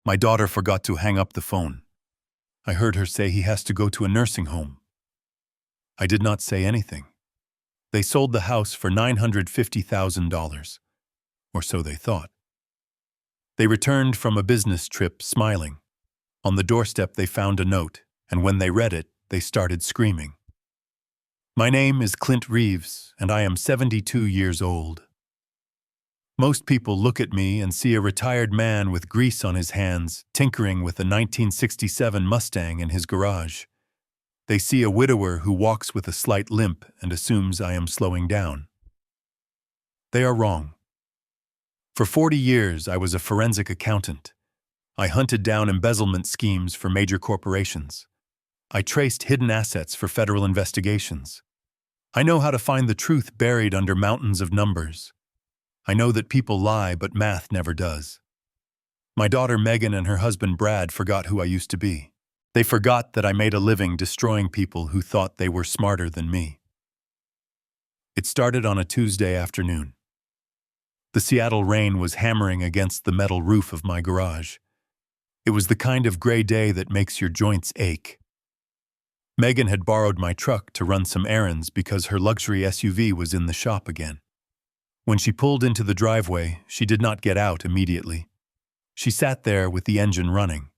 My daughter forgot to hang up the phone. I heard her say he has to go to a nursing home. I did not say anything. They sold the house for $950,000, or so they thought. They returned from a business trip smiling. On the doorstep they found a note, and when they read it, they started screaming. My name is Clint Reeves, and I am 72 years old. Most people look at me and see a retired man with grease on his hands, tinkering with a 1967 Mustang in his garage. They see a widower who walks with a slight limp and assumes I am slowing down. They are wrong. For 40 years, I was a forensic accountant. I hunted down embezzlement schemes for major corporations. I traced hidden assets for federal investigations. I know how to find the truth buried under mountains of numbers. I know that people lie, but math never does. My daughter Megan and her husband Brad forgot who I used to be. They forgot that I made a living destroying people who thought they were smarter than me. It started on a Tuesday afternoon. The Seattle rain was hammering against the metal roof of my garage. It was the kind of gray day that makes your joints ache. Megan had borrowed my truck to run some errands because her luxury SUV was in the shop again. When she pulled into the driveway, she did not get out immediately. She sat there with the engine running.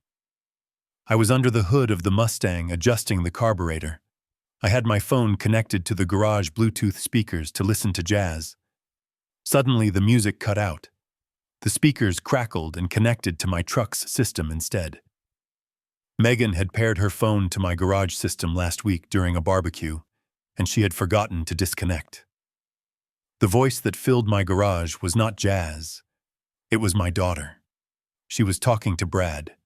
I was under the hood of the Mustang adjusting the carburetor. I had my phone connected to the garage Bluetooth speakers to listen to jazz. Suddenly, the music cut out. The speakers crackled and connected to my truck's system instead. Megan had paired her phone to my garage system last week during a barbecue, and she had forgotten to disconnect. The voice that filled my garage was not jazz. It was my daughter. She was talking to Brad.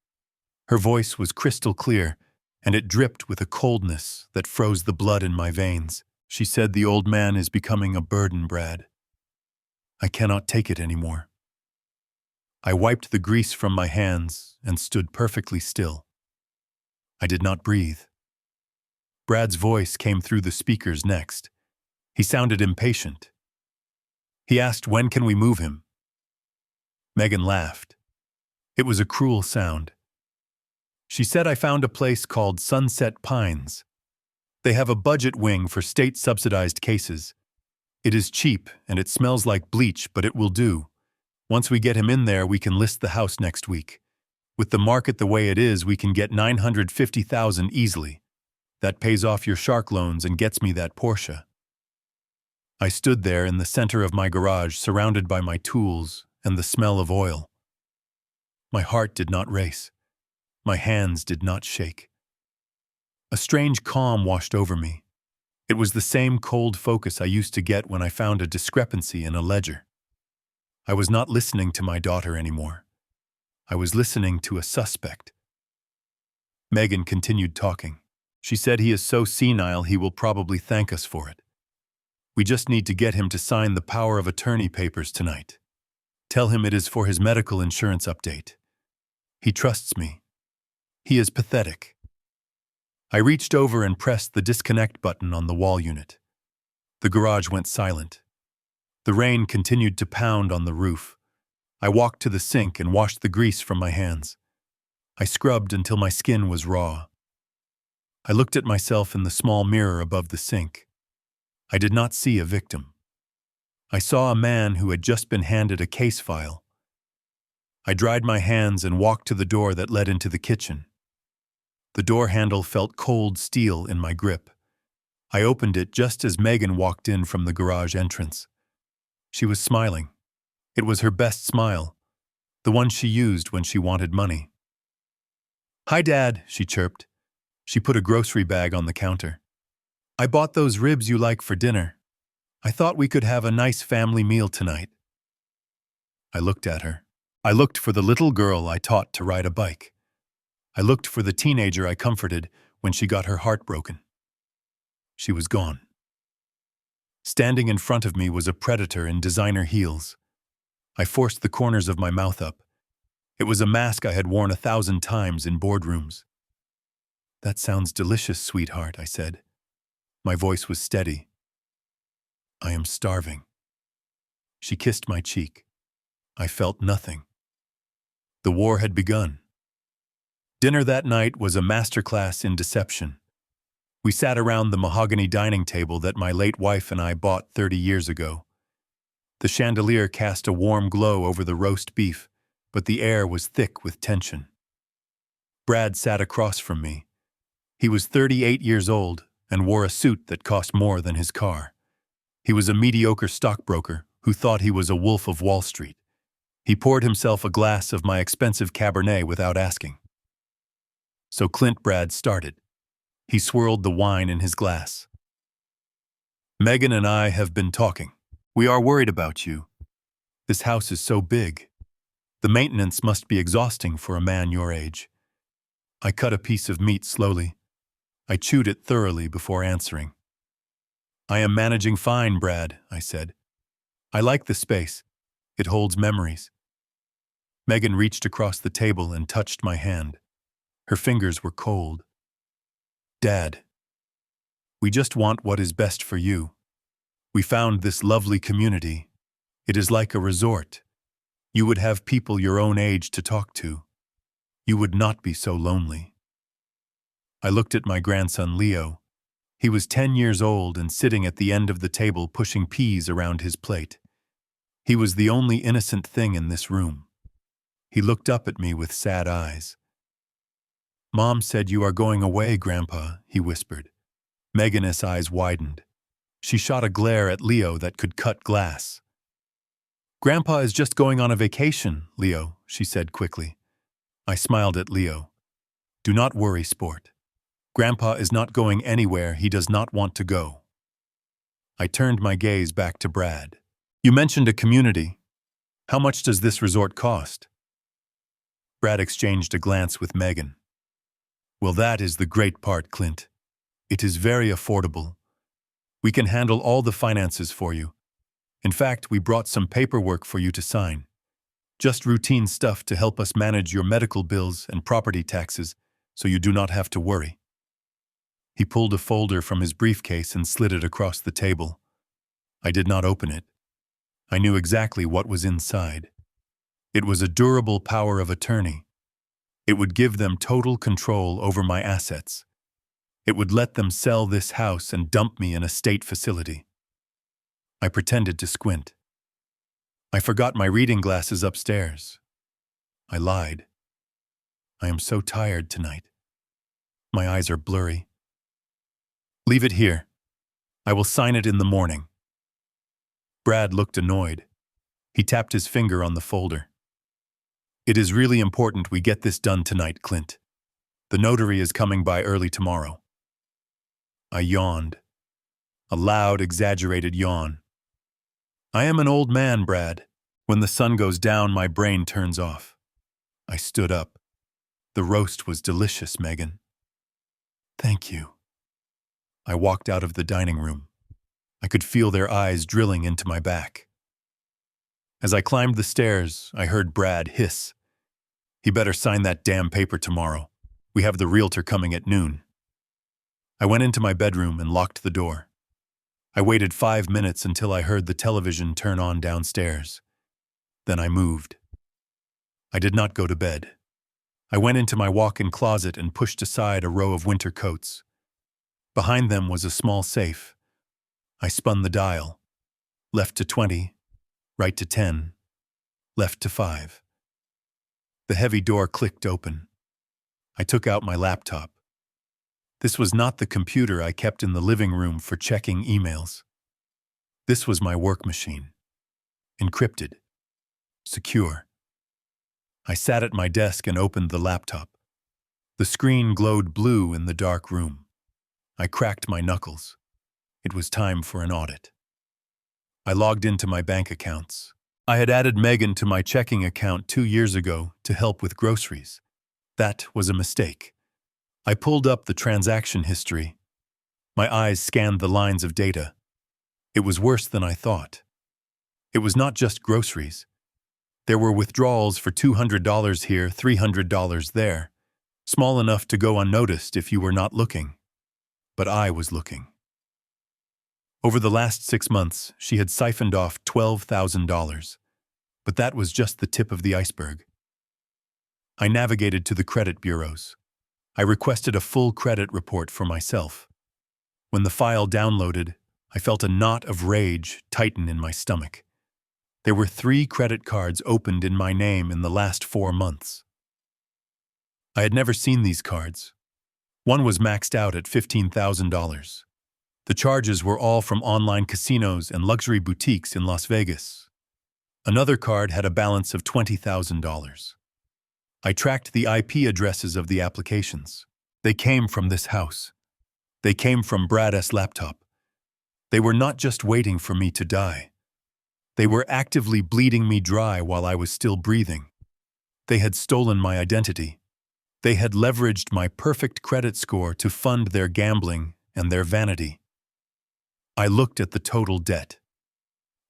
Her voice was crystal clear, and it dripped with a coldness that froze the blood in my veins. She said, "The old man is becoming a burden, Brad. I cannot take it anymore." I wiped the grease from my hands and stood perfectly still. I did not breathe. Brad's voice came through the speakers next. He sounded impatient. He asked, "When can we move him?" Megan laughed. It was a cruel sound. She said, "I found a place called Sunset Pines. They have a budget wing for state-subsidized cases. It is cheap and it smells like bleach, but it will do. Once we get him in there, we can list the house next week. With the market the way it is, we can get $950,000 easily. That pays off your shark loans and gets me that Porsche." I stood there in the center of my garage, surrounded by my tools and the smell of oil. My heart did not race. My hands did not shake. A strange calm washed over me. It was the same cold focus I used to get when I found a discrepancy in a ledger. I was not listening to my daughter anymore. I was listening to a suspect. Megan continued talking. She said, "He is so senile he will probably thank us for it. We just need to get him to sign the power of attorney papers tonight. Tell him it is for his medical insurance update. He trusts me. He is pathetic." I reached over and pressed the disconnect button on the wall unit. The garage went silent. The rain continued to pound on the roof. I walked to the sink and washed the grease from my hands. I scrubbed until my skin was raw. I looked at myself in the small mirror above the sink. I did not see a victim. I saw a man who had just been handed a case file. I dried my hands and walked to the door that led into the kitchen. The door handle felt cold steel in my grip. I opened it just as Megan walked in from the garage entrance. She was smiling. It was her best smile, the one she used when she wanted money. "Hi, Dad," she chirped. She put a grocery bag on the counter. "I bought those ribs you like for dinner. I thought we could have a nice family meal tonight." I looked at her. I looked for the little girl I taught to ride a bike. I looked for the teenager I comforted when she got her heart broken. She was gone. Standing in front of me was a predator in designer heels. I forced the corners of my mouth up. It was a mask I had worn 1,000 times in boardrooms. "That sounds delicious, sweetheart," I said. My voice was steady. "I am starving." She kissed my cheek. I felt nothing. The war had begun. Dinner that night was a masterclass in deception. We sat around the mahogany dining table that my late wife and I bought 30 years ago. The chandelier cast a warm glow over the roast beef, but the air was thick with tension. Brad sat across from me. He was 38 years old and wore a suit that cost more than his car. He was a mediocre stockbroker who thought he was a wolf of Wall Street. He poured himself a glass of my expensive Cabernet without asking. So Clint Brad started. He swirled the wine in his glass. Megan and I have been talking. We are worried about you. This house is so big. The maintenance must be exhausting for a man your age. I cut a piece of meat slowly. I chewed it thoroughly before answering. I am managing fine, Brad, I said. I like the space. It holds memories. Megan reached across the table and touched my hand. Her fingers were cold. Dad, we just want what is best for you. We found this lovely community. It is like a resort. You would have people your own age to talk to. You would not be so lonely. I looked at my grandson Leo. He was 10 years old and sitting at the end of the table pushing peas around his plate. He was the only innocent thing in this room. He looked up at me with sad eyes. Mom said you are going away, Grandpa, he whispered. Megan's eyes widened. She shot a glare at Leo that could cut glass. Grandpa is just going on a vacation, Leo, she said quickly. I smiled at Leo. Do not worry, sport. Grandpa is not going anywhere he does not want to go. I turned my gaze back to Brad. You mentioned a community. How much does this resort cost? Brad exchanged a glance with Megan. Well, that is the great part, Clint. It is very affordable. We can handle all the finances for you. In fact, we brought some paperwork for you to sign. Just routine stuff to help us manage your medical bills and property taxes so you do not have to worry. He pulled a folder from his briefcase and slid it across the table. I did not open it. I knew exactly what was inside. It was a durable power of attorney. It would give them total control over my assets. It would let them sell this house and dump me in a state facility. I pretended to squint. I forgot my reading glasses upstairs. I lied. I am so tired tonight. My eyes are blurry. Leave it here. I will sign it in the morning. Brad looked annoyed. He tapped his finger on the folder. It is really important we get this done tonight, Clint. The notary is coming by early tomorrow. I yawned. A loud, exaggerated yawn. I am an old man, Brad. When the sun goes down, my brain turns off. I stood up. The roast was delicious, Megan. Thank you. I walked out of the dining room. I could feel their eyes drilling into my back. As I climbed the stairs, I heard Brad hiss. He better sign that damn paper tomorrow. We have the realtor coming at noon. I went into my bedroom and locked the door. I waited 5 minutes until I heard the television turn on downstairs. Then I moved. I did not go to bed. I went into my walk-in closet and pushed aside a row of winter coats. Behind them was a small safe. I spun the dial. Left to 20, right to 10, left to 5. The heavy door clicked open. I took out my laptop. This was not the computer I kept in the living room for checking emails. This was my work machine. Encrypted. Secure. I sat at my desk and opened the laptop. The screen glowed blue in the dark room. I cracked my knuckles. It was time for an audit. I logged into my bank accounts. I had added Megan to my checking account 2 years ago to help with groceries. That was a mistake. I pulled up the transaction history. My eyes scanned the lines of data. It was worse than I thought. It was not just groceries. There were withdrawals for $200 here, $300 there, small enough to go unnoticed if you were not looking. But I was looking. Over the last 6 months, she had siphoned off $12,000. But that was just the tip of the iceberg. I navigated to the credit bureaus. I requested a full credit report for myself. When the file downloaded, I felt a knot of rage tighten in my stomach. There were 3 credit cards opened in my name in the last 4 months. I had never seen these cards. One was maxed out at $15,000. The charges were all from online casinos and luxury boutiques in Las Vegas. Another card had a balance of $20,000. I tracked the IP addresses of the applications. They came from this house. They came from Brad's laptop. They were not just waiting for me to die. They were actively bleeding me dry while I was still breathing. They had stolen my identity. They had leveraged my perfect credit score to fund their gambling and their vanity. I looked at the total debt.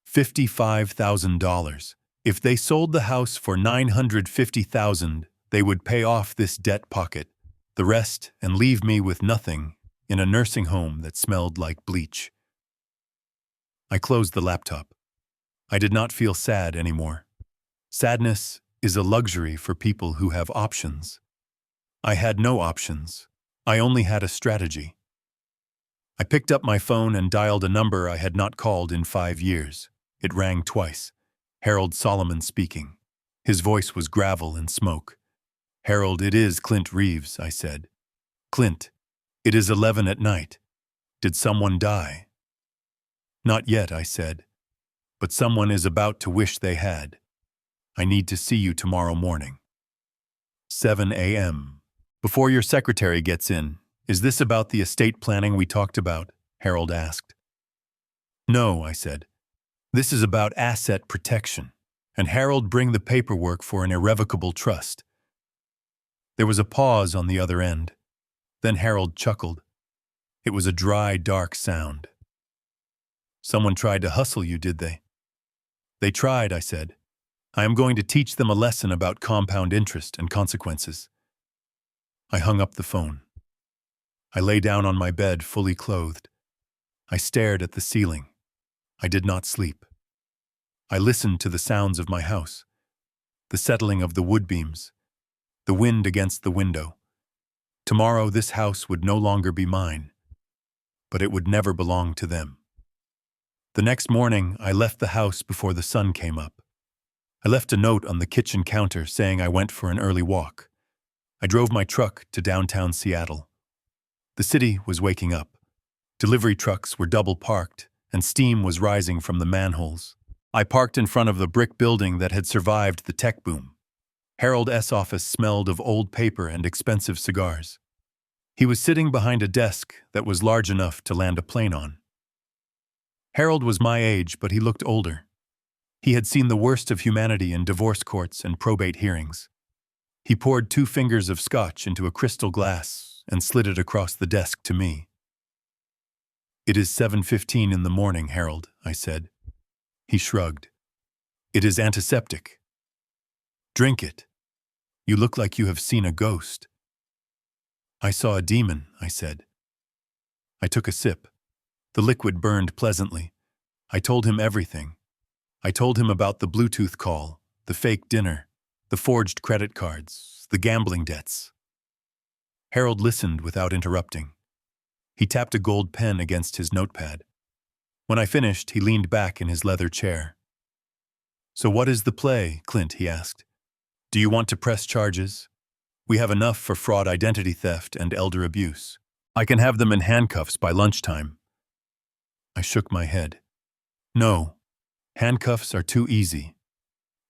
$55,000. If they sold the house for $950,000, they would pay off this debt pocket, the rest, and leave me with nothing in a nursing home that smelled like bleach. I closed the laptop. I did not feel sad anymore. Sadness is a luxury for people who have options. I had no options. I only had a strategy. I picked up my phone and dialed a number I had not called in 5 years. It rang twice. Harold Solomon speaking. His voice was gravel and smoke. "Harold, it is Clint Reeves," I said. "Clint, it is 11 at night. Did someone die?" "Not yet," I said. "But someone is about to wish they had. I need to see you tomorrow morning." 7 a.m. "Before your secretary gets in, is this about the estate planning we talked about?" Harold asked. "No," I said. "This is about asset protection. And Harold, bring the paperwork for an irrevocable trust." There was a pause on the other end. Then Harold chuckled. It was a dry, dark sound. "Someone tried to hustle you, did they?" "They tried," I said. "I am going to teach them a lesson about compound interest and consequences." I hung up the phone. I lay down on my bed, fully clothed. I stared at the ceiling. I did not sleep. I listened to the sounds of my house, the settling of the wood beams, the wind against the window. Tomorrow this house would no longer be mine, but it would never belong to them. The next morning, I left the house before the sun came up. I left a note on the kitchen counter saying I went for an early walk. I drove my truck to downtown Seattle. The city was waking up. Delivery trucks were double parked, and steam was rising from the manholes. I parked in front of the brick building that had survived the tech boom. Harold's office smelled of old paper and expensive cigars. He was sitting behind a desk that was large enough to land a plane on. Harold was my age, but he looked older. He had seen the worst of humanity in divorce courts and probate hearings. He poured 2 fingers of scotch into a crystal glass and slid it across the desk to me. "It is 7:15 in the morning, Harold," I said. He shrugged. "It is antiseptic. Drink it. You look like you have seen a ghost." "I saw a demon," I said. I took a sip. The liquid burned pleasantly. I told him everything. I told him about the Bluetooth call, the fake dinner, the forged credit cards, the gambling debts. Harold listened without interrupting. He tapped a gold pen against his notepad. When I finished, he leaned back in his leather chair. "So what is the play, Clint?" he asked. "Do you want to press charges? We have enough for fraud, identity theft, and elder abuse. I can have them in handcuffs by lunchtime." I shook my head. "No, handcuffs are too easy.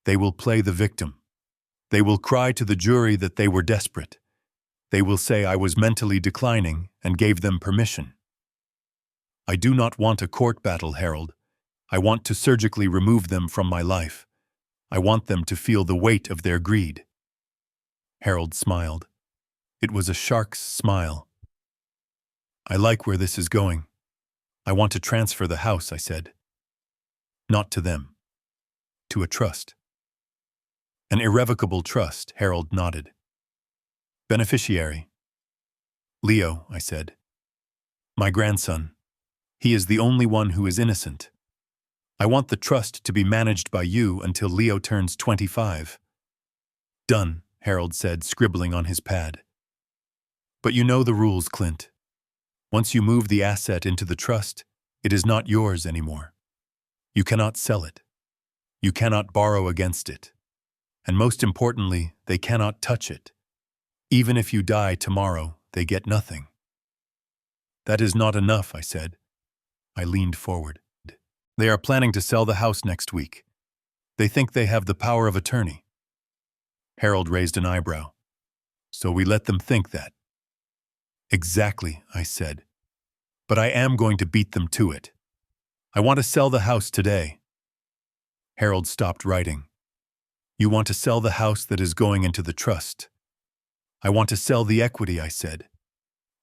They will play the victim. They will cry to the jury that they were desperate. They will say I was mentally declining and gave them permission. I do not want a court battle, Harold. I want to surgically remove them from my life. I want them to feel the weight of their greed." Harold smiled. It was a shark's smile. "I like where this is going. I want to transfer the house," I said. "Not to them. To a trust." "An irrevocable trust," Harold nodded. "Beneficiary?" "Leo," I said. "My grandson. He is the only one who is innocent. I want the trust to be managed by you until Leo turns 25. "Done," Harold said, scribbling on his pad. But you know the rules, Clint. Once you move the asset into the trust, it is not yours anymore. You cannot sell it. You cannot borrow against it. And most importantly, they cannot touch it. Even if you die tomorrow, they get nothing. That is not enough, I said. I leaned forward. They are planning to sell the house next week. They think they have the power of attorney. Harold raised an eyebrow. So we let them think that. Exactly, I said. But I am going to beat them to it. I want to sell the house today. Harold stopped writing. You want to sell the house that is going into the trust. I want to sell the equity, I said.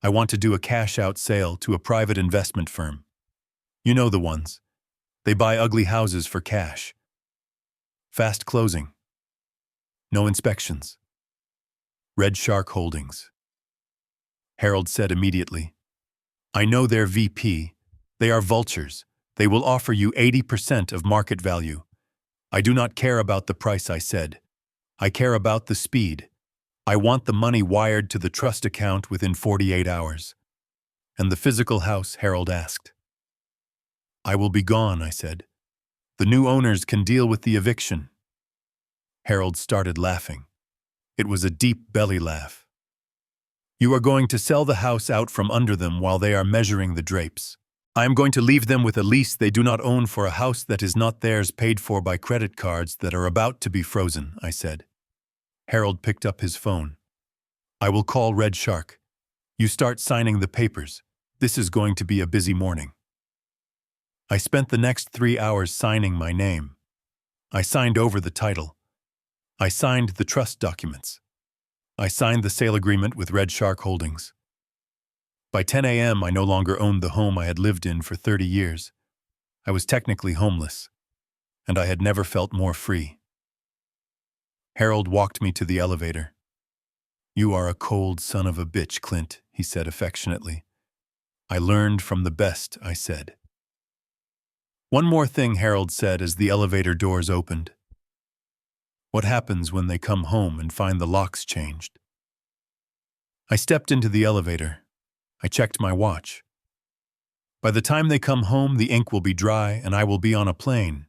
I want to do a cash-out sale to a private investment firm. You know the ones. They buy ugly houses for cash. Fast closing. No inspections. Red Shark Holdings. Harold said immediately. I know their VP. They are vultures. They will offer you 80% of market value. I do not care about the price, I said. I care about the speed. I want the money wired to the trust account within 48 hours. And the physical house, Harold asked. I will be gone, I said. The new owners can deal with the eviction. Harold started laughing. It was a deep belly laugh. You are going to sell the house out from under them while they are measuring the drapes. I am going to leave them with a lease they do not own for a house that is not theirs, paid for by credit cards that are about to be frozen, I said. Harold picked up his phone. I will call Red Shark. You start signing the papers. This is going to be a busy morning. I spent the next 3 hours signing my name. I signed over the title. I signed the trust documents. I signed the sale agreement with Red Shark Holdings. By 10 a.m., I no longer owned the home I had lived in for 30 years. I was technically homeless, and I had never felt more free. Harold walked me to the elevator. You are a cold son of a bitch, Clint, he said affectionately. I learned from the best, I said. One more thing, Harold said as the elevator doors opened. What happens when they come home and find the locks changed? I stepped into the elevator. I checked my watch. By the time they come home, the ink will be dry and I will be on a plane.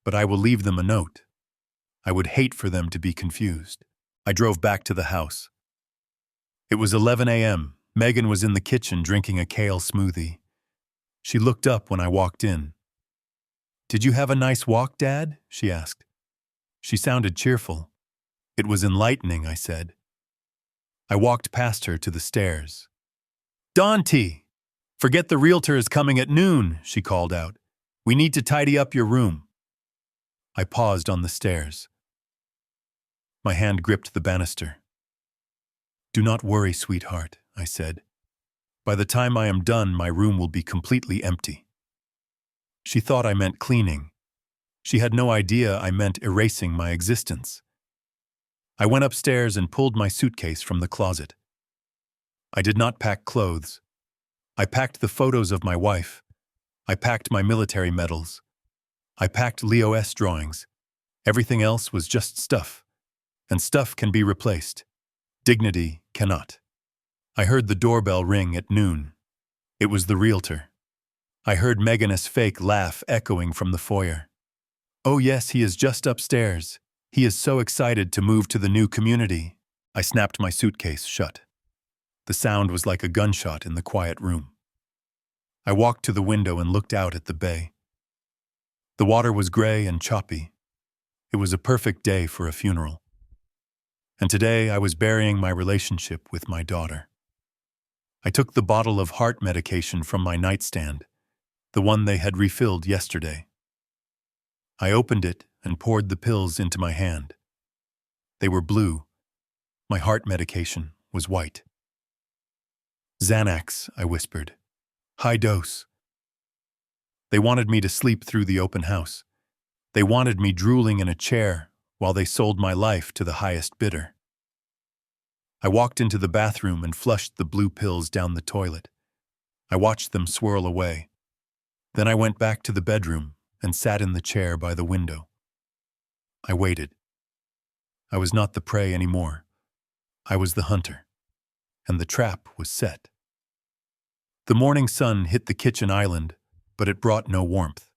But I will leave them a note. I would hate for them to be confused. I drove back to the house. It was 11 a.m. Megan was in the kitchen drinking a kale smoothie. She looked up when I walked in. Did you have a nice walk, Dad? She asked. She sounded cheerful. It was enlightening, I said. I walked past her to the stairs. Dante! Forget the realtor is coming at noon, she called out. We need to tidy up your room. I paused on the stairs. My hand gripped the banister. Do not worry, sweetheart, I said. By the time I am done, my room will be completely empty. She thought I meant cleaning. She had no idea I meant erasing my existence. I went upstairs and pulled my suitcase from the closet. I did not pack clothes. I packed the photos of my wife. I packed my military medals. I packed Leo S. drawings. Everything else was just stuff. And stuff can be replaced. Dignity cannot. I heard the doorbell ring at noon. It was the realtor. I heard Megan's fake laugh echoing from the foyer. Oh yes, he is just upstairs. He is so excited to move to the new community. I snapped my suitcase shut. The sound was like a gunshot in the quiet room. I walked to the window and looked out at the bay. The water was gray and choppy. It was a perfect day for a funeral. And today I was burying my relationship with my daughter. I took the bottle of heart medication from my nightstand, the one they had refilled yesterday. I opened it and poured the pills into my hand. They were blue. My heart medication was white. Xanax, I whispered. High dose. They wanted me to sleep through the open house. They wanted me drooling in a chair while they sold my life to the highest bidder. I walked into the bathroom and flushed the blue pills down the toilet. I watched them swirl away. Then I went back to the bedroom and sat in the chair by the window. I waited. I was not the prey anymore. I was the hunter, and the trap was set. The morning sun hit the kitchen island, but it brought no warmth.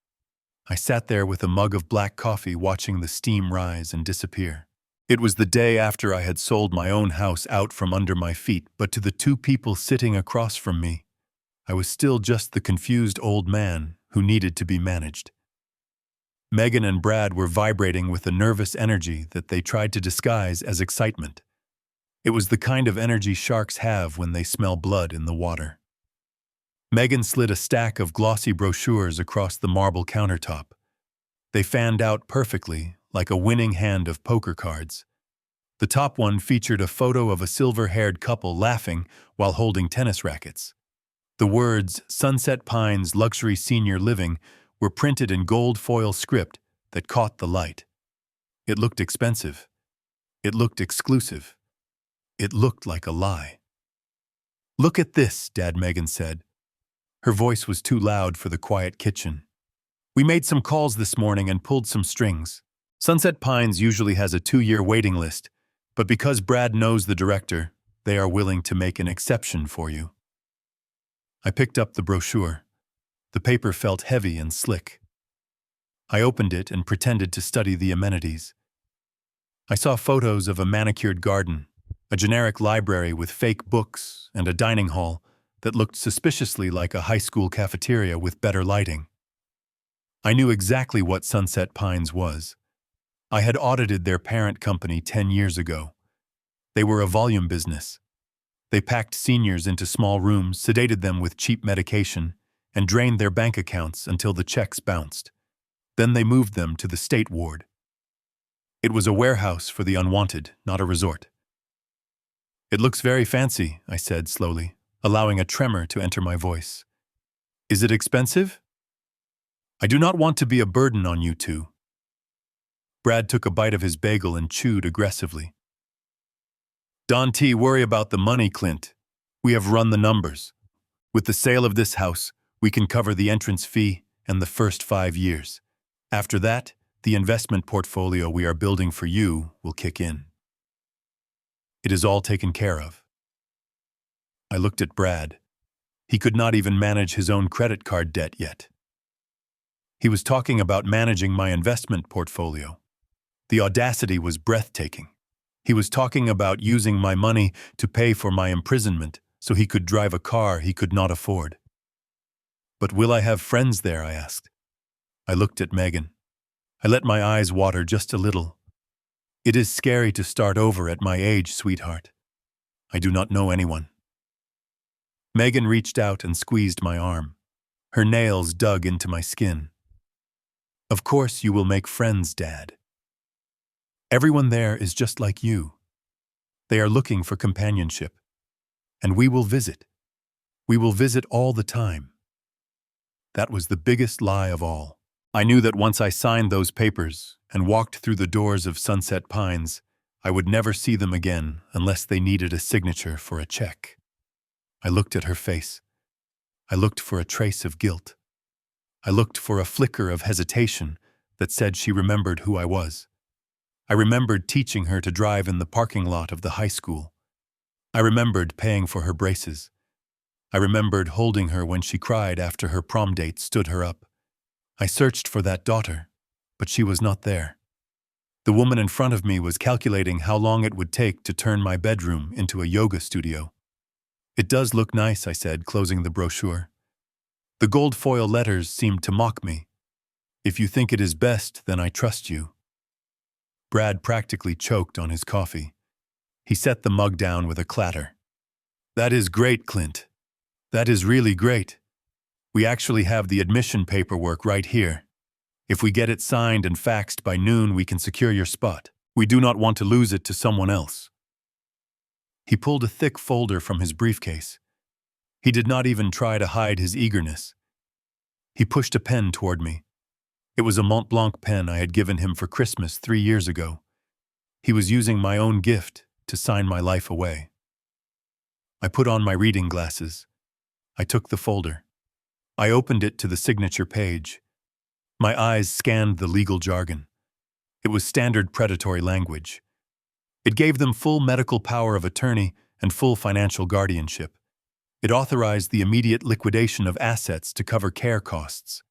I sat there with a mug of black coffee watching the steam rise and disappear. It was the day after I had sold my own house out from under my feet, but to the two people sitting across from me, I was still just the confused old man who needed to be managed. Megan and Brad were vibrating with a nervous energy that they tried to disguise as excitement. It was the kind of energy sharks have when they smell blood in the water. Megan slid a stack of glossy brochures across the marble countertop. They fanned out perfectly, like a winning hand of poker cards. The top one featured a photo of a silver-haired couple laughing while holding tennis rackets. The words "Sunset Pines Luxury Senior Living" were printed in gold foil script that caught the light. It looked expensive. It looked exclusive. It looked like a lie. "Look at this," Dad Megan said. Her voice was too loud for the quiet kitchen. "We made some calls this morning and pulled some strings. Sunset Pines usually has a 2-year waiting list, but because Brad knows the director, they are willing to make an exception for you." I picked up the brochure. The paper felt heavy and slick. I opened it and pretended to study the amenities. I saw photos of a manicured garden, a generic library with fake books, and a dining hall that looked suspiciously like a high school cafeteria with better lighting. I knew exactly what Sunset Pines was. I had audited their parent company 10 years ago. They were a volume business. They packed seniors into small rooms, sedated them with cheap medication, and drained their bank accounts until the checks bounced. Then they moved them to the state ward. It was a warehouse for the unwanted, not a resort. "It looks very fancy," I said slowly, allowing a tremor to enter my voice. "Is it expensive? I do not want to be a burden on you two." Brad took a bite of his bagel and chewed aggressively. "Don't worry about the money, Clint. We have run the numbers. With the sale of this house, we can cover the entrance fee and the first 5 years. After that, the investment portfolio we are building for you will kick in. It is all taken care of." I looked at Brad. He could not even manage his own credit card debt yet. He was talking about managing my investment portfolio. The audacity was breathtaking. He was talking about using my money to pay for my imprisonment so he could drive a car he could not afford. "But will I have friends there?" I asked. I looked at Megan. I let my eyes water just a little. "It is scary to start over at my age, sweetheart. I do not know anyone." Megan reached out and squeezed my arm. Her nails dug into my skin. "Of course you will make friends, Dad. Everyone there is just like you. They are looking for companionship. And we will visit. We will visit all the time." That was the biggest lie of all. I knew that once I signed those papers and walked through the doors of Sunset Pines, I would never see them again unless they needed a signature for a check. I looked at her face. I looked for a trace of guilt. I looked for a flicker of hesitation that said she remembered who I was. I remembered teaching her to drive in the parking lot of the high school. I remembered paying for her braces. I remembered holding her when she cried after her prom date stood her up. I searched for that daughter, but she was not there. The woman in front of me was calculating how long it would take to turn my bedroom into a yoga studio. "It does look nice," I said, closing the brochure. The gold foil letters seemed to mock me. "If you think it is best, then I trust you." Brad practically choked on his coffee. He set the mug down with a clatter. "That is great, Clint. That is really great. We actually have the admission paperwork right here. If we get it signed and faxed by noon, we can secure your spot. We do not want to lose it to someone else." He pulled a thick folder from his briefcase. He did not even try to hide his eagerness. He pushed a pen toward me. It was a Mont Blanc pen I had given him for Christmas 3 years ago. He was using my own gift to sign my life away. I put on my reading glasses. I took the folder. I opened it to the signature page. My eyes scanned the legal jargon. It was standard predatory language. It gave them full medical power of attorney and full financial guardianship. It authorized the immediate liquidation of assets to cover care costs.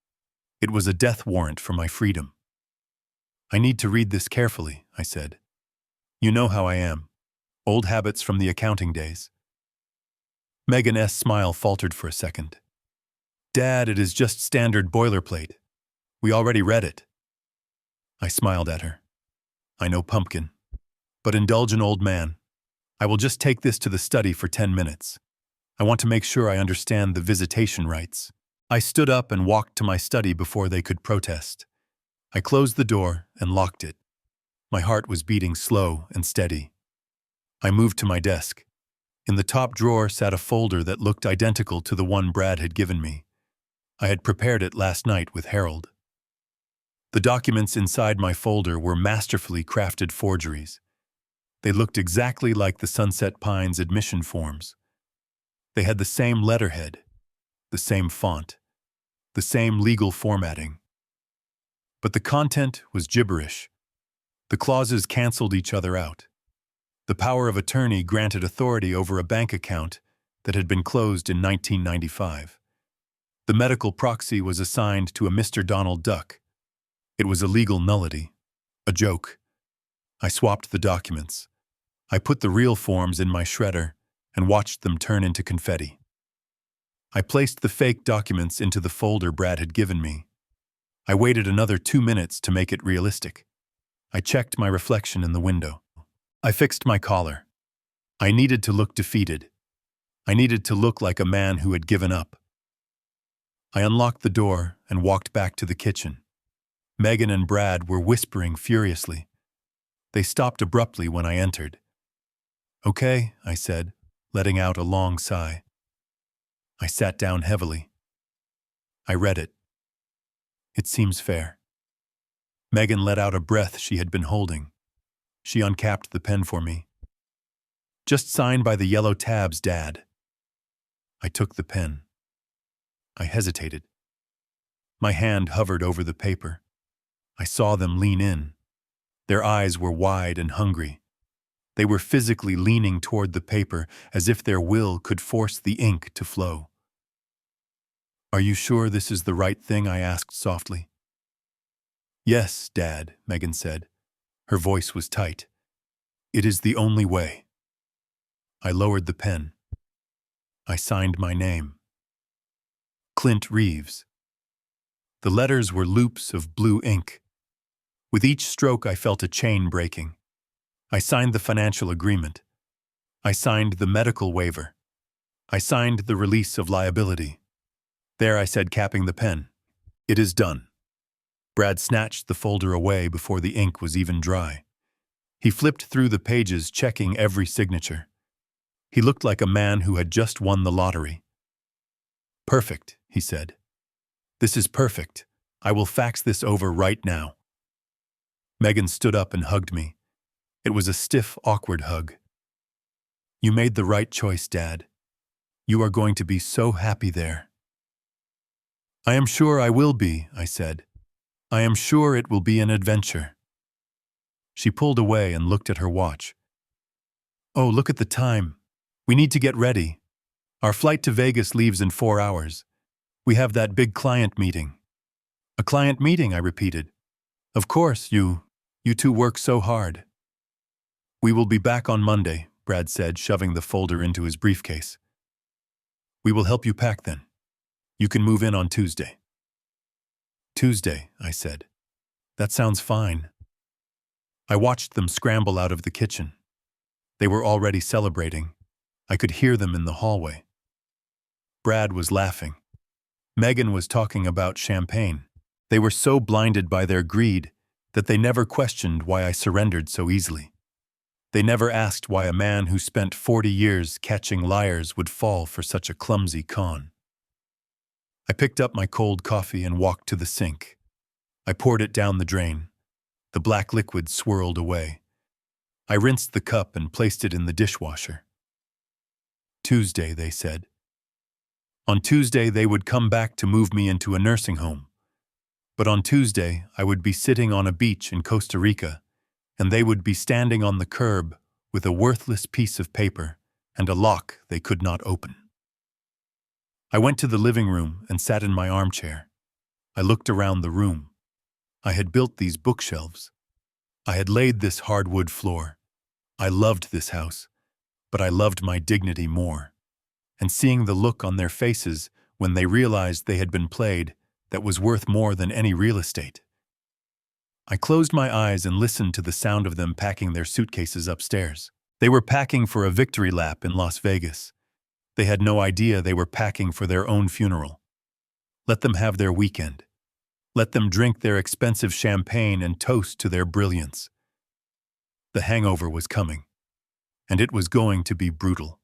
It was a death warrant for my freedom. "I need to read this carefully," I said. "You know how I am. Old habits from the accounting days." Megan's smile faltered for a second. "Dad, it is just standard boilerplate. We already read it." I smiled at her. "I know, pumpkin. But indulge an old man. I will just take this to the study for 10 minutes. I want to make sure I understand the visitation rights." I stood up and walked to my study before they could protest. I closed the door and locked it. My heart was beating slow and steady. I moved to my desk. In the top drawer sat a folder that looked identical to the one Brad had given me. I had prepared it last night with Harold. The documents inside my folder were masterfully crafted forgeries. They looked exactly like the Sunset Pines admission forms. They had the same letterhead, the same font, the same legal formatting. But the content was gibberish. The clauses canceled each other out. The power of attorney granted authority over a bank account that had been closed in 1995. The medical proxy was assigned to a Mr. Donald Duck. It was a legal nullity, a joke. I swapped the documents. I put the real forms in my shredder and watched them turn into confetti. I placed the fake documents into the folder Brad had given me. I waited another 2 minutes to make it realistic. I checked my reflection in the window. I fixed my collar. I needed to look defeated. I needed to look like a man who had given up. I unlocked the door and walked back to the kitchen. Megan and Brad were whispering furiously. They stopped abruptly when I entered. "Okay," I said, letting out a long sigh. I sat down heavily. I read it. "It seems fair." Megan let out a breath she had been holding. She uncapped the pen for me. "Just sign by the yellow tabs, Dad." I took the pen. I hesitated. My hand hovered over the paper. I saw them lean in. Their eyes were wide and hungry. They were physically leaning toward the paper as if their will could force the ink to flow. "Are you sure this is the right thing?" I asked softly. "Yes, Dad," Megan said. Her voice was tight. "It is the only way." I lowered the pen. I signed my name. Clint Reeves. The letters were loops of blue ink. With each stroke I felt a chain breaking. I signed the financial agreement. I signed the medical waiver. I signed the release of liability. "There," I said, capping the pen. "It is done." Brad snatched the folder away before the ink was even dry. He flipped through the pages, checking every signature. He looked like a man who had just won the lottery. "Perfect," he said. "This is perfect. I will fax this over right now." Megan stood up and hugged me. It was a stiff, awkward hug. "You made the right choice, Dad. You are going to be so happy there." "I am sure I will be," I said. "I am sure it will be an adventure." She pulled away and looked at her watch. "Oh, look at the time. We need to get ready. Our flight to Vegas leaves in 4 hours. We have that big client meeting." "A client meeting," I repeated. "Of course, you two work so hard." "We will be back on Monday," Brad said, shoving the folder into his briefcase. "We will help you pack then. You can move in on Tuesday." "Tuesday," I said. "That sounds fine." I watched them scramble out of the kitchen. They were already celebrating. I could hear them in the hallway. Brad was laughing. Megan was talking about champagne. They were so blinded by their greed that they never questioned why I surrendered so easily. They never asked why a man who spent 40 years catching liars would fall for such a clumsy con. I picked up my cold coffee and walked to the sink. I poured it down the drain. The black liquid swirled away. I rinsed the cup and placed it in the dishwasher. "Tuesday," they said. On Tuesday, they would come back to move me into a nursing home. But on Tuesday, I would be sitting on a beach in Costa Rica, and they would be standing on the curb with a worthless piece of paper and a lock they could not open. I went to the living room and sat in my armchair. I looked around the room. I had built these bookshelves. I had laid this hardwood floor. I loved this house, but I loved my dignity more. And seeing the look on their faces when they realized they had been played, that was worth more than any real estate. I closed my eyes and listened to the sound of them packing their suitcases upstairs. They were packing for a victory lap in Las Vegas. They had no idea they were packing for their own funeral. Let them have their weekend. Let them drink their expensive champagne and toast to their brilliance. The hangover was coming, and it was going to be brutal.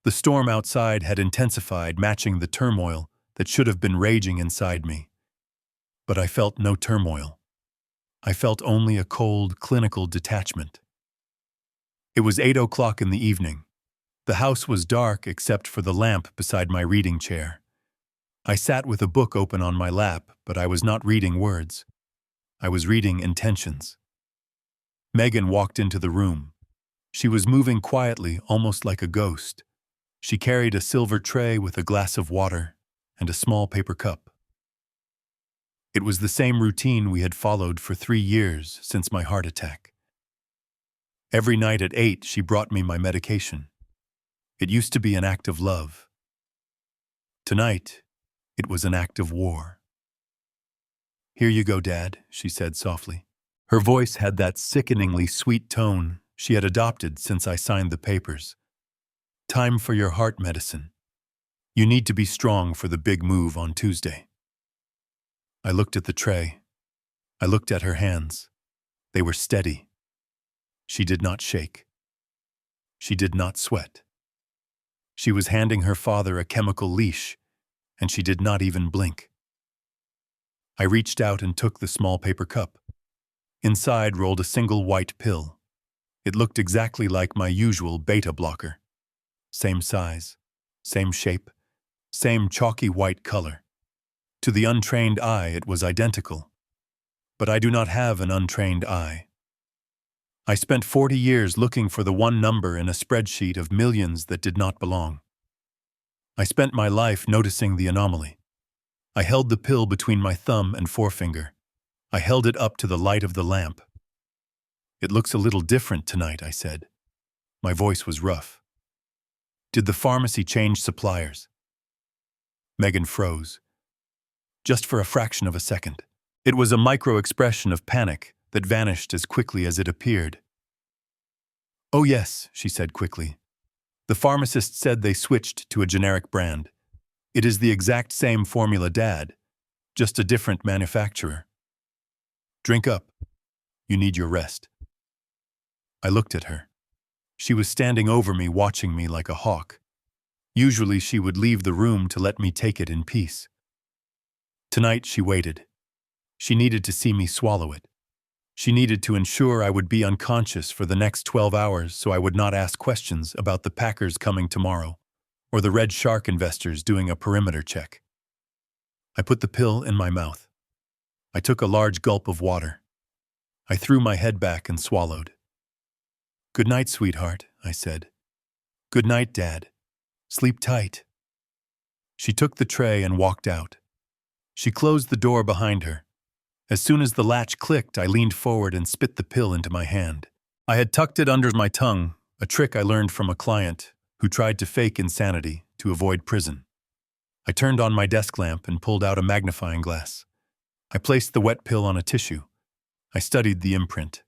The storm outside had intensified, matching the turmoil that should have been raging inside me. But I felt no turmoil. I felt only a cold, clinical detachment. It was 8 o'clock in the evening. The house was dark except for the lamp beside my reading chair. I sat with a book open on my lap, but I was not reading words. I was reading intentions. Megan walked into the room. She was moving quietly, almost like a ghost. She carried a silver tray with a glass of water and a small paper cup. It was the same routine we had followed for 3 years since my heart attack. Every night at 8, she brought me my medication. It used to be an act of love. Tonight, it was an act of war. "Here you go, Dad," she said softly. Her voice had that sickeningly sweet tone she had adopted since I signed the papers. "Time for your heart medicine. You need to be strong for the big move on Tuesday." I looked at the tray. I looked at her hands. They were steady. She did not shake. She did not sweat. She was handing her father a chemical leash, and she did not even blink. I reached out and took the small paper cup. Inside rolled a single white pill. It looked exactly like my usual beta blocker. Same size, same shape, same chalky white color. To the untrained eye, it was identical. But I do not have an untrained eye. I spent 40 years looking for the one number in a spreadsheet of millions that did not belong. I spent my life noticing the anomaly. I held the pill between my thumb and forefinger. I held it up to the light of the lamp. "It looks a little different tonight," I said. My voice was rough. "Did the pharmacy change suppliers?" Megan froze. Just for a fraction of a second. It was a micro-expression of panic that vanished as quickly as it appeared. "Oh yes," she said quickly. "The pharmacist said they switched to a generic brand. It is the exact same formula, Dad, just a different manufacturer. Drink up. You need your rest." I looked at her. She was standing over me, watching me like a hawk. Usually she would leave the room to let me take it in peace. Tonight she waited. She needed to see me swallow it. She needed to ensure I would be unconscious for the next 12 hours so I would not ask questions about the Packers coming tomorrow or the Red Shark investors doing a perimeter check. I put the pill in my mouth. I took a large gulp of water. I threw my head back and swallowed. "Good night, sweetheart," I said. "Good night, Dad. Sleep tight." She took the tray and walked out. She closed the door behind her. As soon as the latch clicked, I leaned forward and spit the pill into my hand. I had tucked it under my tongue, a trick I learned from a client who tried to fake insanity to avoid prison. I turned on my desk lamp and pulled out a magnifying glass. I placed the wet pill on a tissue. I studied the imprint.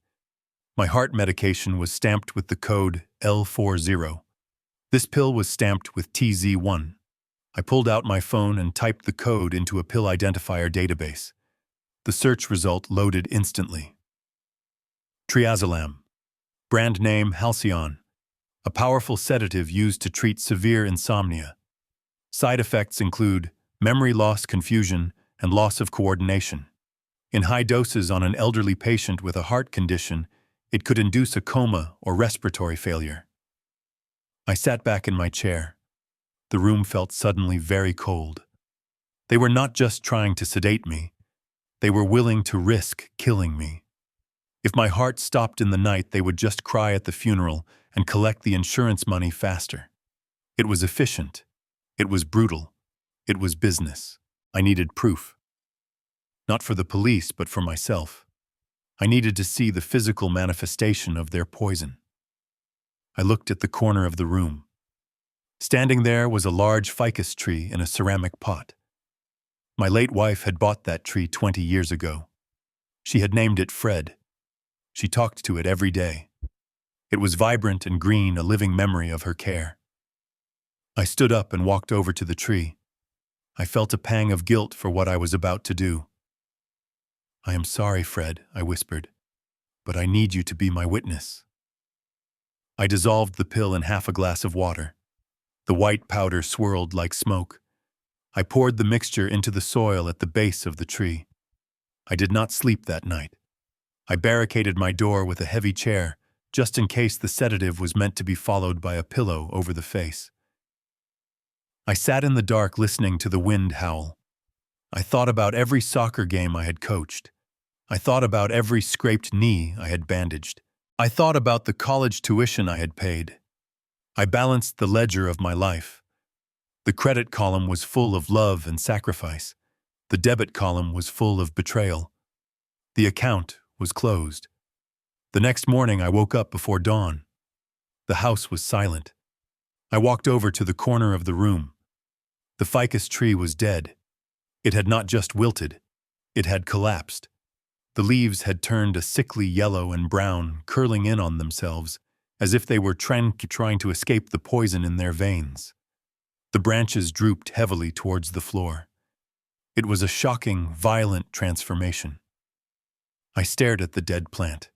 My heart medication was stamped with the code L40. This pill was stamped with TZ1. I pulled out my phone and typed the code into a pill identifier database. The search result loaded instantly. Triazolam. Brand name Halcyon. A powerful sedative used to treat severe insomnia. Side effects include memory loss, confusion, and loss of coordination. In high doses on an elderly patient with a heart condition, it could induce a coma or respiratory failure. I sat back in my chair. The room felt suddenly very cold. They were not just trying to sedate me. They were willing to risk killing me. If my heart stopped in the night, they would just cry at the funeral and collect the insurance money faster. It was efficient. It was brutal. It was business. I needed proof. Not for the police, but for myself. I needed to see the physical manifestation of their poison. I looked at the corner of the room. Standing there was a large ficus tree in a ceramic pot. My late wife had bought that tree 20 years ago. She had named it Fred. She talked to it every day. It was vibrant and green, a living memory of her care. I stood up and walked over to the tree. I felt a pang of guilt for what I was about to do. "I am sorry, Fred," I whispered, "but I need you to be my witness." I dissolved the pill in half a glass of water. The white powder swirled like smoke. I poured the mixture into the soil at the base of the tree. I did not sleep that night. I barricaded my door with a heavy chair, just in case the sedative was meant to be followed by a pillow over the face. I sat in the dark listening to the wind howl. I thought about every soccer game I had coached. I thought about every scraped knee I had bandaged. I thought about the college tuition I had paid. I balanced the ledger of my life. The credit column was full of love and sacrifice. The debit column was full of betrayal. The account was closed. The next morning I woke up before dawn. The house was silent. I walked over to the corner of the room. The ficus tree was dead. It had not just wilted. It had collapsed. The leaves had turned a sickly yellow and brown, curling in on themselves, as if they were trying to escape the poison in their veins. The branches drooped heavily towards the floor. It was a shocking, violent transformation. I stared at the dead plant.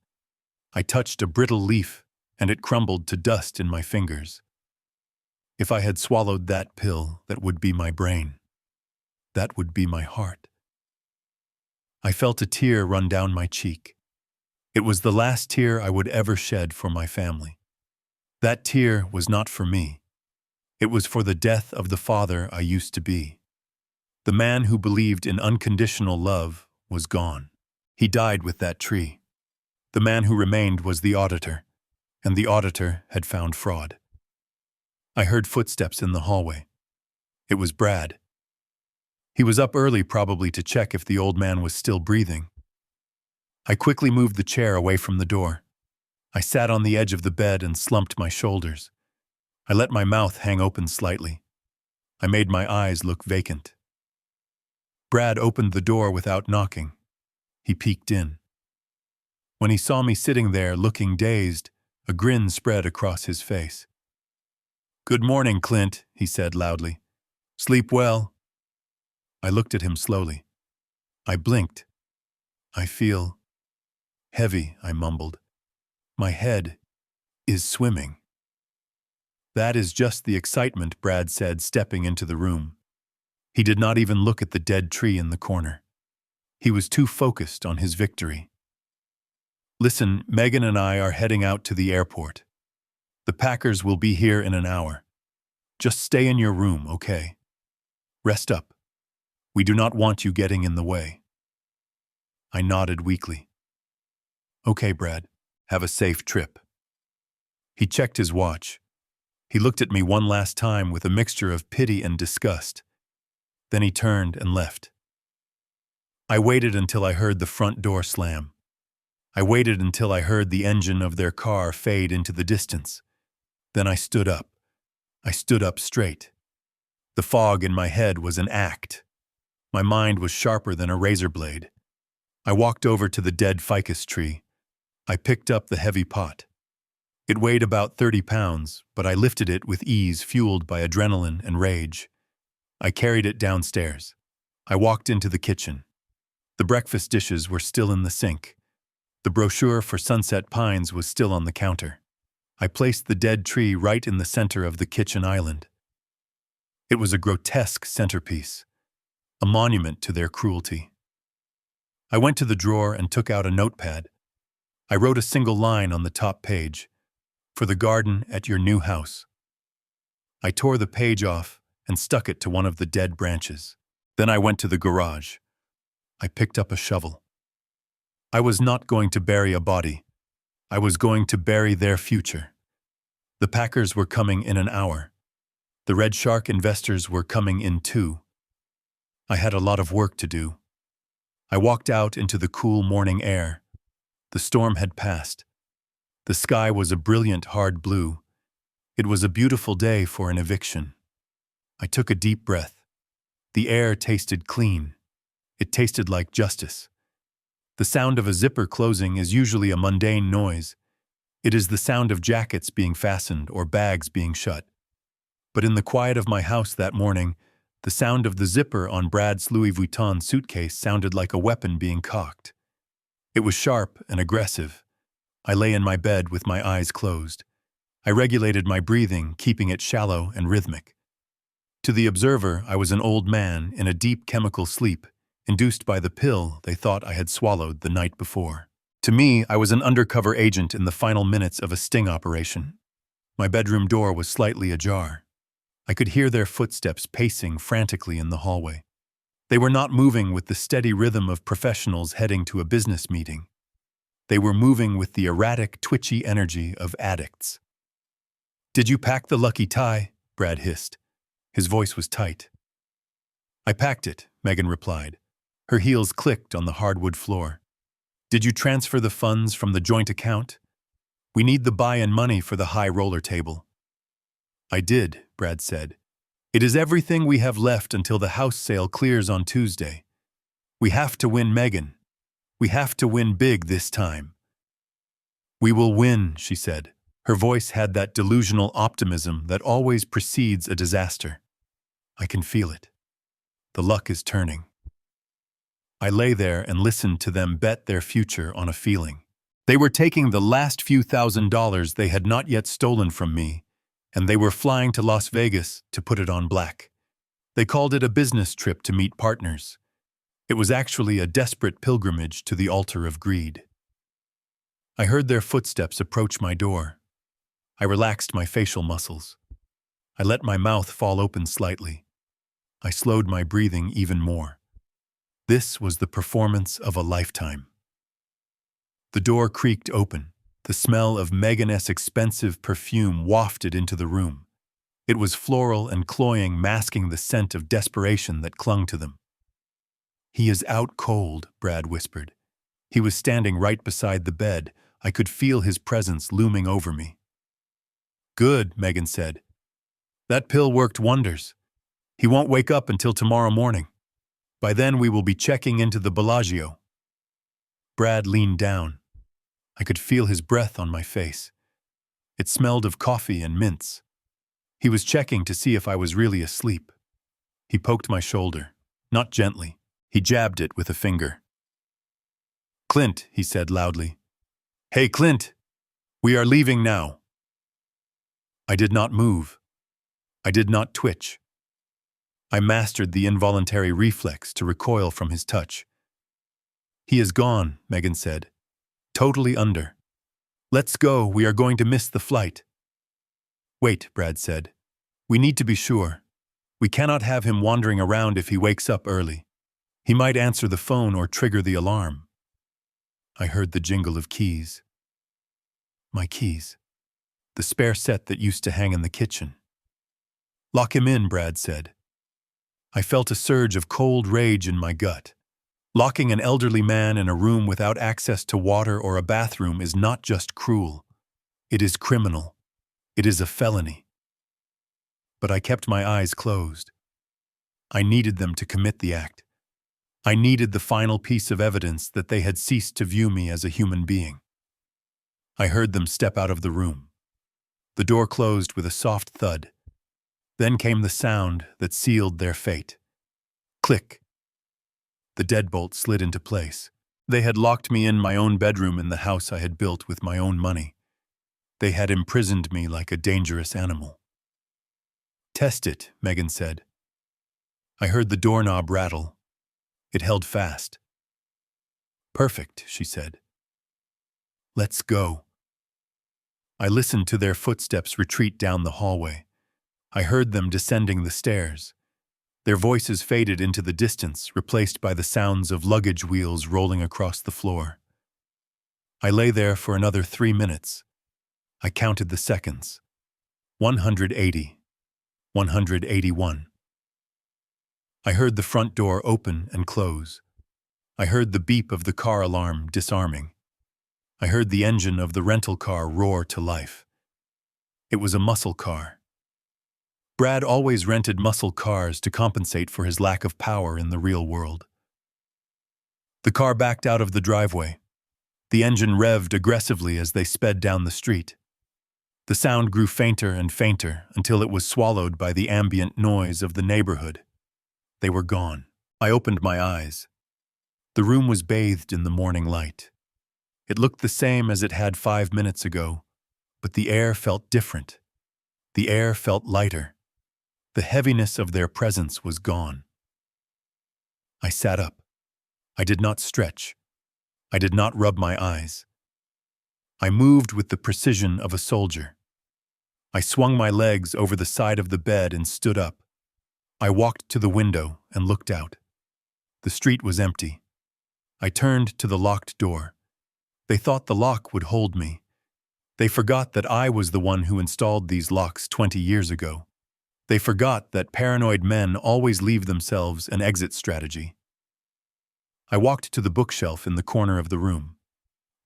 I touched a brittle leaf, and it crumbled to dust in my fingers. If I had swallowed that pill, that would be my brain. That would be my heart. I felt a tear run down my cheek. It was the last tear I would ever shed for my family. That tear was not for me. It was for the death of the father I used to be. The man who believed in unconditional love was gone. He died with that tree. The man who remained was the auditor, and the auditor had found fraud. I heard footsteps in the hallway. It was Brad. He was up early, probably to check if the old man was still breathing. I quickly moved the chair away from the door. I sat on the edge of the bed and slumped my shoulders. I let my mouth hang open slightly. I made my eyes look vacant. Brad opened the door without knocking. He peeked in. When he saw me sitting there looking dazed, a grin spread across his face. "Good morning, Clint," he said loudly. "Sleep well?" I looked at him slowly. I blinked. "I feel heavy," I mumbled. "My head is swimming." "That is just the excitement," Brad said, stepping into the room. He did not even look at the dead tree in the corner. He was too focused on his victory. "Listen, Megan and I are heading out to the airport. The Packers will be here in an hour. Just stay in your room, okay? Rest up. We do not want you getting in the way." I nodded weakly. "Okay, Brad. Have a safe trip." He checked his watch. He looked at me one last time with a mixture of pity and disgust. Then he turned and left. I waited until I heard the front door slam. I waited until I heard the engine of their car fade into the distance. Then I stood up. I stood up straight. The fog in my head was an act. My mind was sharper than a razor blade. I walked over to the dead ficus tree. I picked up the heavy pot. It weighed about 30 pounds, but I lifted it with ease, fueled by adrenaline and rage. I carried it downstairs. I walked into the kitchen. The breakfast dishes were still in the sink. The brochure for Sunset Pines was still on the counter. I placed the dead tree right in the center of the kitchen island. It was a grotesque centerpiece, a monument to their cruelty. I went to the drawer and took out a notepad. I wrote a single line on the top page, "For the garden at your new house." I tore the page off and stuck it to one of the dead branches. Then I went to the garage. I picked up a shovel. I was not going to bury a body. I was going to bury their future. The Packers were coming in an hour. The Red Shark investors were coming in too. I had a lot of work to do. I walked out into the cool morning air. The storm had passed. The sky was a brilliant hard blue. It was a beautiful day for an eviction. I took a deep breath. The air tasted clean. It tasted like justice. The sound of a zipper closing is usually a mundane noise. It is the sound of jackets being fastened or bags being shut. But in the quiet of my house that morning, the sound of the zipper on Brad's Louis Vuitton suitcase sounded like a weapon being cocked. It was sharp and aggressive. I lay in my bed with my eyes closed. I regulated my breathing, keeping it shallow and rhythmic. To the observer, I was an old man in a deep chemical sleep, induced by the pill they thought I had swallowed the night before. To me, I was an undercover agent in the final minutes of a sting operation. My bedroom door was slightly ajar. I could hear their footsteps pacing frantically in the hallway. They were not moving with the steady rhythm of professionals heading to a business meeting. They were moving with the erratic, twitchy energy of addicts. "Did you pack the lucky tie?" Brad hissed. His voice was tight. "I packed it," Megan replied. Her heels clicked on the hardwood floor. "Did you transfer the funds from the joint account? We need the buy-in money for the high roller table." "I did," Brad said. "It is everything we have left until the house sale clears on Tuesday. We have to win, Megan. We have to win big this time." "We will win," she said. Her voice had that delusional optimism that always precedes a disaster. "I can feel it. The luck is turning." I lay there and listened to them bet their future on a feeling. They were taking the last few $1,000s they had not yet stolen from me, and they were flying to Las Vegas to put it on black. They called it a business trip to meet partners. It was actually a desperate pilgrimage to the altar of greed. I heard their footsteps approach my door. I relaxed my facial muscles. I let my mouth fall open slightly. I slowed my breathing even more. This was the performance of a lifetime. The door creaked open. The smell of Megan's expensive perfume wafted into the room. It was floral and cloying, masking the scent of desperation that clung to them. "He is out cold," Brad whispered. He was standing right beside the bed. I could feel his presence looming over me. "Good," Megan said. "That pill worked wonders. He won't wake up until tomorrow morning. By then we will be checking into the Bellagio." Brad leaned down. I could feel his breath on my face. It smelled of coffee and mints. He was checking to see if I was really asleep. He poked my shoulder, not gently. He jabbed it with a finger. "Clint," he said loudly. "Hey, Clint, we are leaving now." I did not move. I did not twitch. I mastered the involuntary reflex to recoil from his touch. "He is gone," Megan said. "Totally under. Let's go, we are going to miss the flight." "Wait," Brad said. "We need to be sure. We cannot have him wandering around if he wakes up early. He might answer the phone or trigger the alarm." I heard the jingle of keys. My keys. The spare set that used to hang in the kitchen. "Lock him in," Brad said. I felt a surge of cold rage in my gut. Locking an elderly man in a room without access to water or a bathroom is not just cruel. It is criminal. It is a felony. But I kept my eyes closed. I needed them to commit the act. I needed the final piece of evidence that they had ceased to view me as a human being. I heard them step out of the room. The door closed with a soft thud. Then came the sound that sealed their fate. Click. The deadbolt slid into place. They had locked me in my own bedroom in the house I had built with my own money. They had imprisoned me like a dangerous animal. "Test it," Megan said. I heard the doorknob rattle. It held fast. "Perfect," she said. "Let's go." I listened to their footsteps retreat down the hallway. I heard them descending the stairs. Their voices faded into the distance, replaced by the sounds of luggage wheels rolling across the floor. I lay there for another 3 minutes. I counted the seconds. 180. 181. I heard the front door open and close. I heard the beep of the car alarm disarming. I heard the engine of the rental car roar to life. It was a muscle car. Brad always rented muscle cars to compensate for his lack of power in the real world. The car backed out of the driveway. The engine revved aggressively as they sped down the street. The sound grew fainter and fainter until it was swallowed by the ambient noise of the neighborhood. They were gone. I opened my eyes. The room was bathed in the morning light. It looked the same as it had 5 minutes ago, but the air felt different. The air felt lighter. The heaviness of their presence was gone. I sat up. I did not stretch. I did not rub my eyes. I moved with the precision of a soldier. I swung my legs over the side of the bed and stood up. I walked to the window and looked out. The street was empty. I turned to the locked door. They thought the lock would hold me. They forgot that I was the one who installed these locks 20 years ago. They forgot that paranoid men always leave themselves an exit strategy. I walked to the bookshelf in the corner of the room.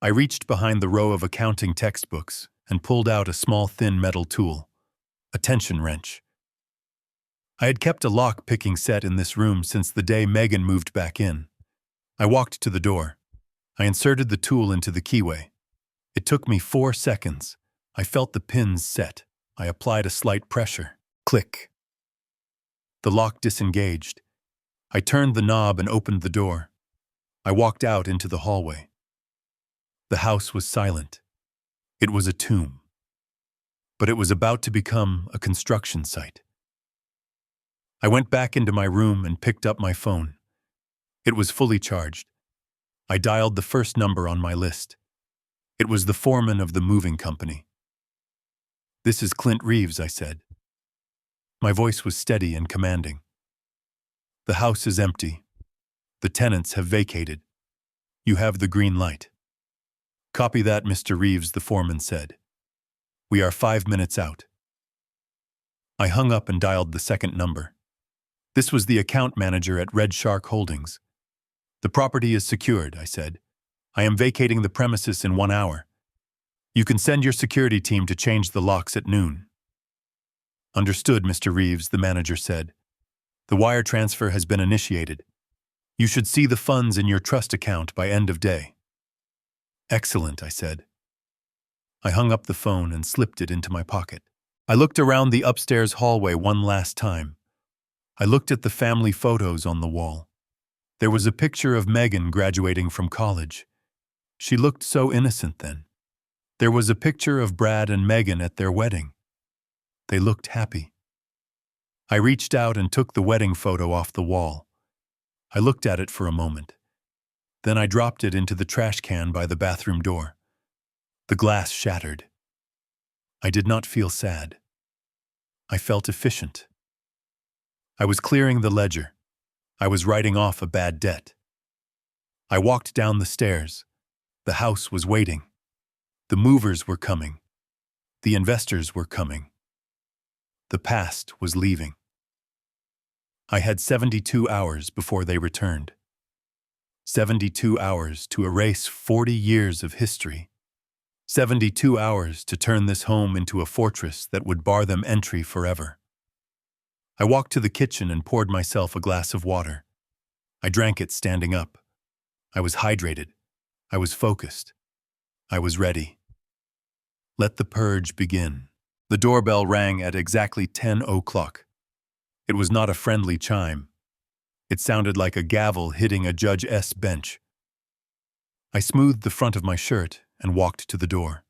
I reached behind the row of accounting textbooks and pulled out a small thin metal tool, a tension wrench. I had kept a lock-picking set in this room since the day Megan moved back in. I walked to the door. I inserted the tool into the keyway. It took me 4 seconds. I felt the pins set. I applied a slight pressure. Click. The lock disengaged. I turned the knob and opened the door. I walked out into the hallway. The house was silent. It was a tomb. But it was about to become a construction site. I went back into my room and picked up my phone. It was fully charged. I dialed the first number on my list. It was the foreman of the moving company. "This is Clint Reeves," I said. My voice was steady and commanding. "The house is empty. The tenants have vacated. You have the green light." "Copy that, Mr. Reeves," the foreman said. "We are 5 minutes out." I hung up and dialed the second number. This was the account manager at Red Shark Holdings. "The property is secured," I said. "I am vacating the premises in 1 hour. You can send your security team to change the locks at noon." "Understood, Mr. Reeves," the manager said. "The wire transfer has been initiated. You should see the funds in your trust account by end of day." "Excellent," I said. I hung up the phone and slipped it into my pocket. I looked around the upstairs hallway one last time. I looked at the family photos on the wall. There was a picture of Megan graduating from college. She looked so innocent then. There was a picture of Brad and Megan at their wedding. They looked happy. I reached out and took the wedding photo off the wall. I looked at it for a moment. Then I dropped it into the trash can by the bathroom door. The glass shattered. I did not feel sad. I felt efficient. I was clearing the ledger. I was writing off a bad debt. I walked down the stairs. The house was waiting. The movers were coming. The investors were coming. The past was leaving. I had 72 hours before they returned. 72 hours to erase 40 years of history. 72 hours to turn this home into a fortress that would bar them entry forever. I walked to the kitchen and poured myself a glass of water. I drank it standing up. I was hydrated. I was focused. I was ready. Let the purge begin. The doorbell rang at exactly 10 o'clock. It was not a friendly chime. It sounded like a gavel hitting a judge's bench. I smoothed the front of my shirt and walked to the door.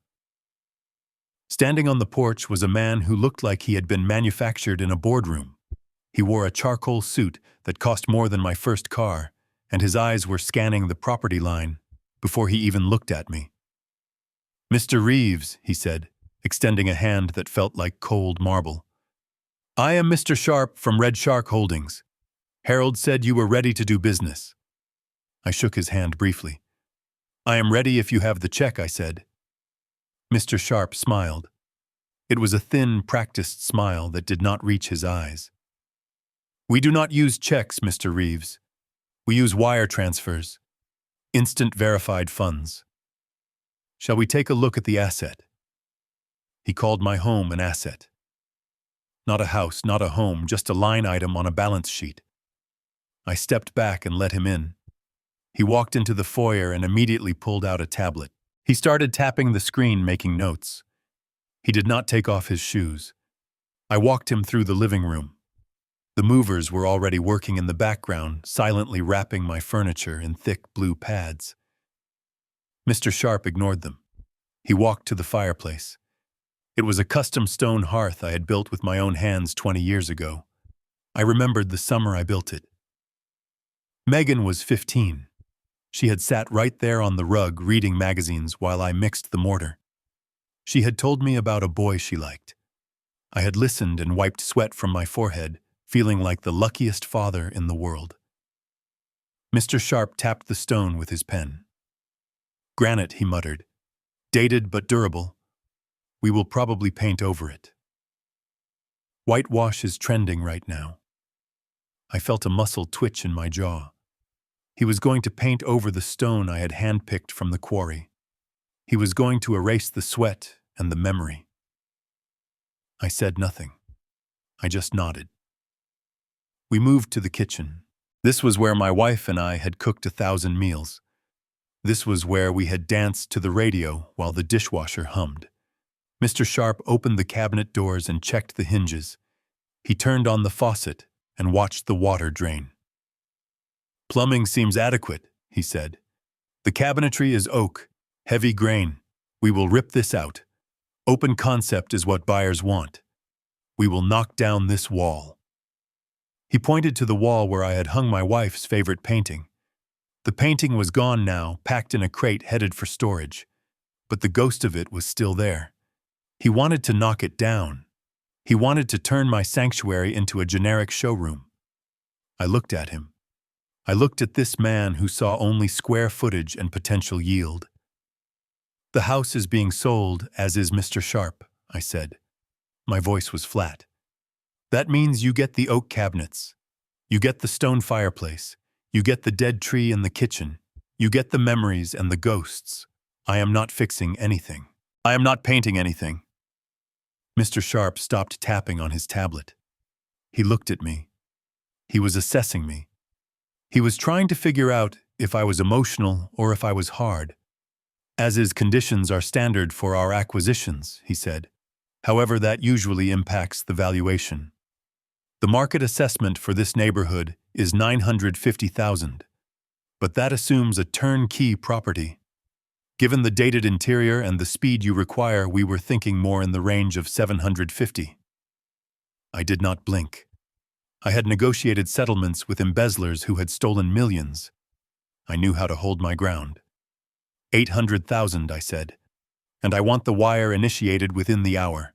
Standing on the porch was a man who looked like he had been manufactured in a boardroom. He wore a charcoal suit that cost more than my first car, and his eyes were scanning the property line before he even looked at me. "Mr. Reeves," he said, extending a hand that felt like cold marble. "I am Mr. Sharp from Red Shark Holdings. Harold said you were ready to do business." I shook his hand briefly. I am ready if you have the check, I said. Mr. Sharp smiled. It was a thin, practiced smile that did not reach his eyes. We do not use checks, Mr. Reeves. We use wire transfers. Instant verified funds. Shall we take a look at the asset? He called my home an asset. Not a house, not a home, just a line item on a balance sheet. I stepped back and let him in. He walked into the foyer and immediately pulled out a tablet. He started tapping the screen, making notes. He did not take off his shoes. I walked him through the living room. The movers were already working in the background, silently wrapping my furniture in thick blue pads. Mr. Sharp ignored them. He walked to the fireplace. It was a custom stone hearth I had built with my own hands 20 years ago. I remembered the summer I built it. Megan was 15. She had sat right there on the rug reading magazines while I mixed the mortar. She had told me about a boy she liked. I had listened and wiped sweat from my forehead, feeling like the luckiest father in the world. Mr. Sharp tapped the stone with his pen. Granite, he muttered. Dated but durable. We will probably paint over it. Whitewash is trending right now. I felt a muscle twitch in my jaw. He was going to paint over the stone I had handpicked from the quarry. He was going to erase the sweat and the memory. I said nothing. I just nodded. We moved to the kitchen. This was where my wife and I had cooked 1,000 meals. This was where we had danced to the radio while the dishwasher hummed. Mr. Sharp opened the cabinet doors and checked the hinges. He turned on the faucet and watched the water drain. Plumbing seems adequate, he said. The cabinetry is oak, heavy grain. We will rip this out. Open concept is what buyers want. We will knock down this wall. He pointed to the wall where I had hung my wife's favorite painting. The painting was gone now, packed in a crate headed for storage. But the ghost of it was still there. He wanted to knock it down. He wanted to turn my sanctuary into a generic showroom. I looked at him. I looked at this man who saw only square footage and potential yield. The house is being sold, as is Mr. Sharp, I said. My voice was flat. That means you get the oak cabinets. You get the stone fireplace. You get the dead tree in the kitchen. You get the memories and the ghosts. I am not fixing anything. I am not painting anything. Mr. Sharp stopped tapping on his tablet. He looked at me. He was assessing me. He was trying to figure out if I was emotional or if I was hard. As is, conditions are standard for our acquisitions, he said. However, that usually impacts the valuation. The market assessment for this neighborhood is $950,000, but that assumes a turnkey property. Given the dated interior and the speed you require, we were thinking more in the range of $750,000. I did not blink. I had negotiated settlements with embezzlers who had stolen millions. I knew how to hold my ground. $800,000, I said, and I want the wire initiated within the hour.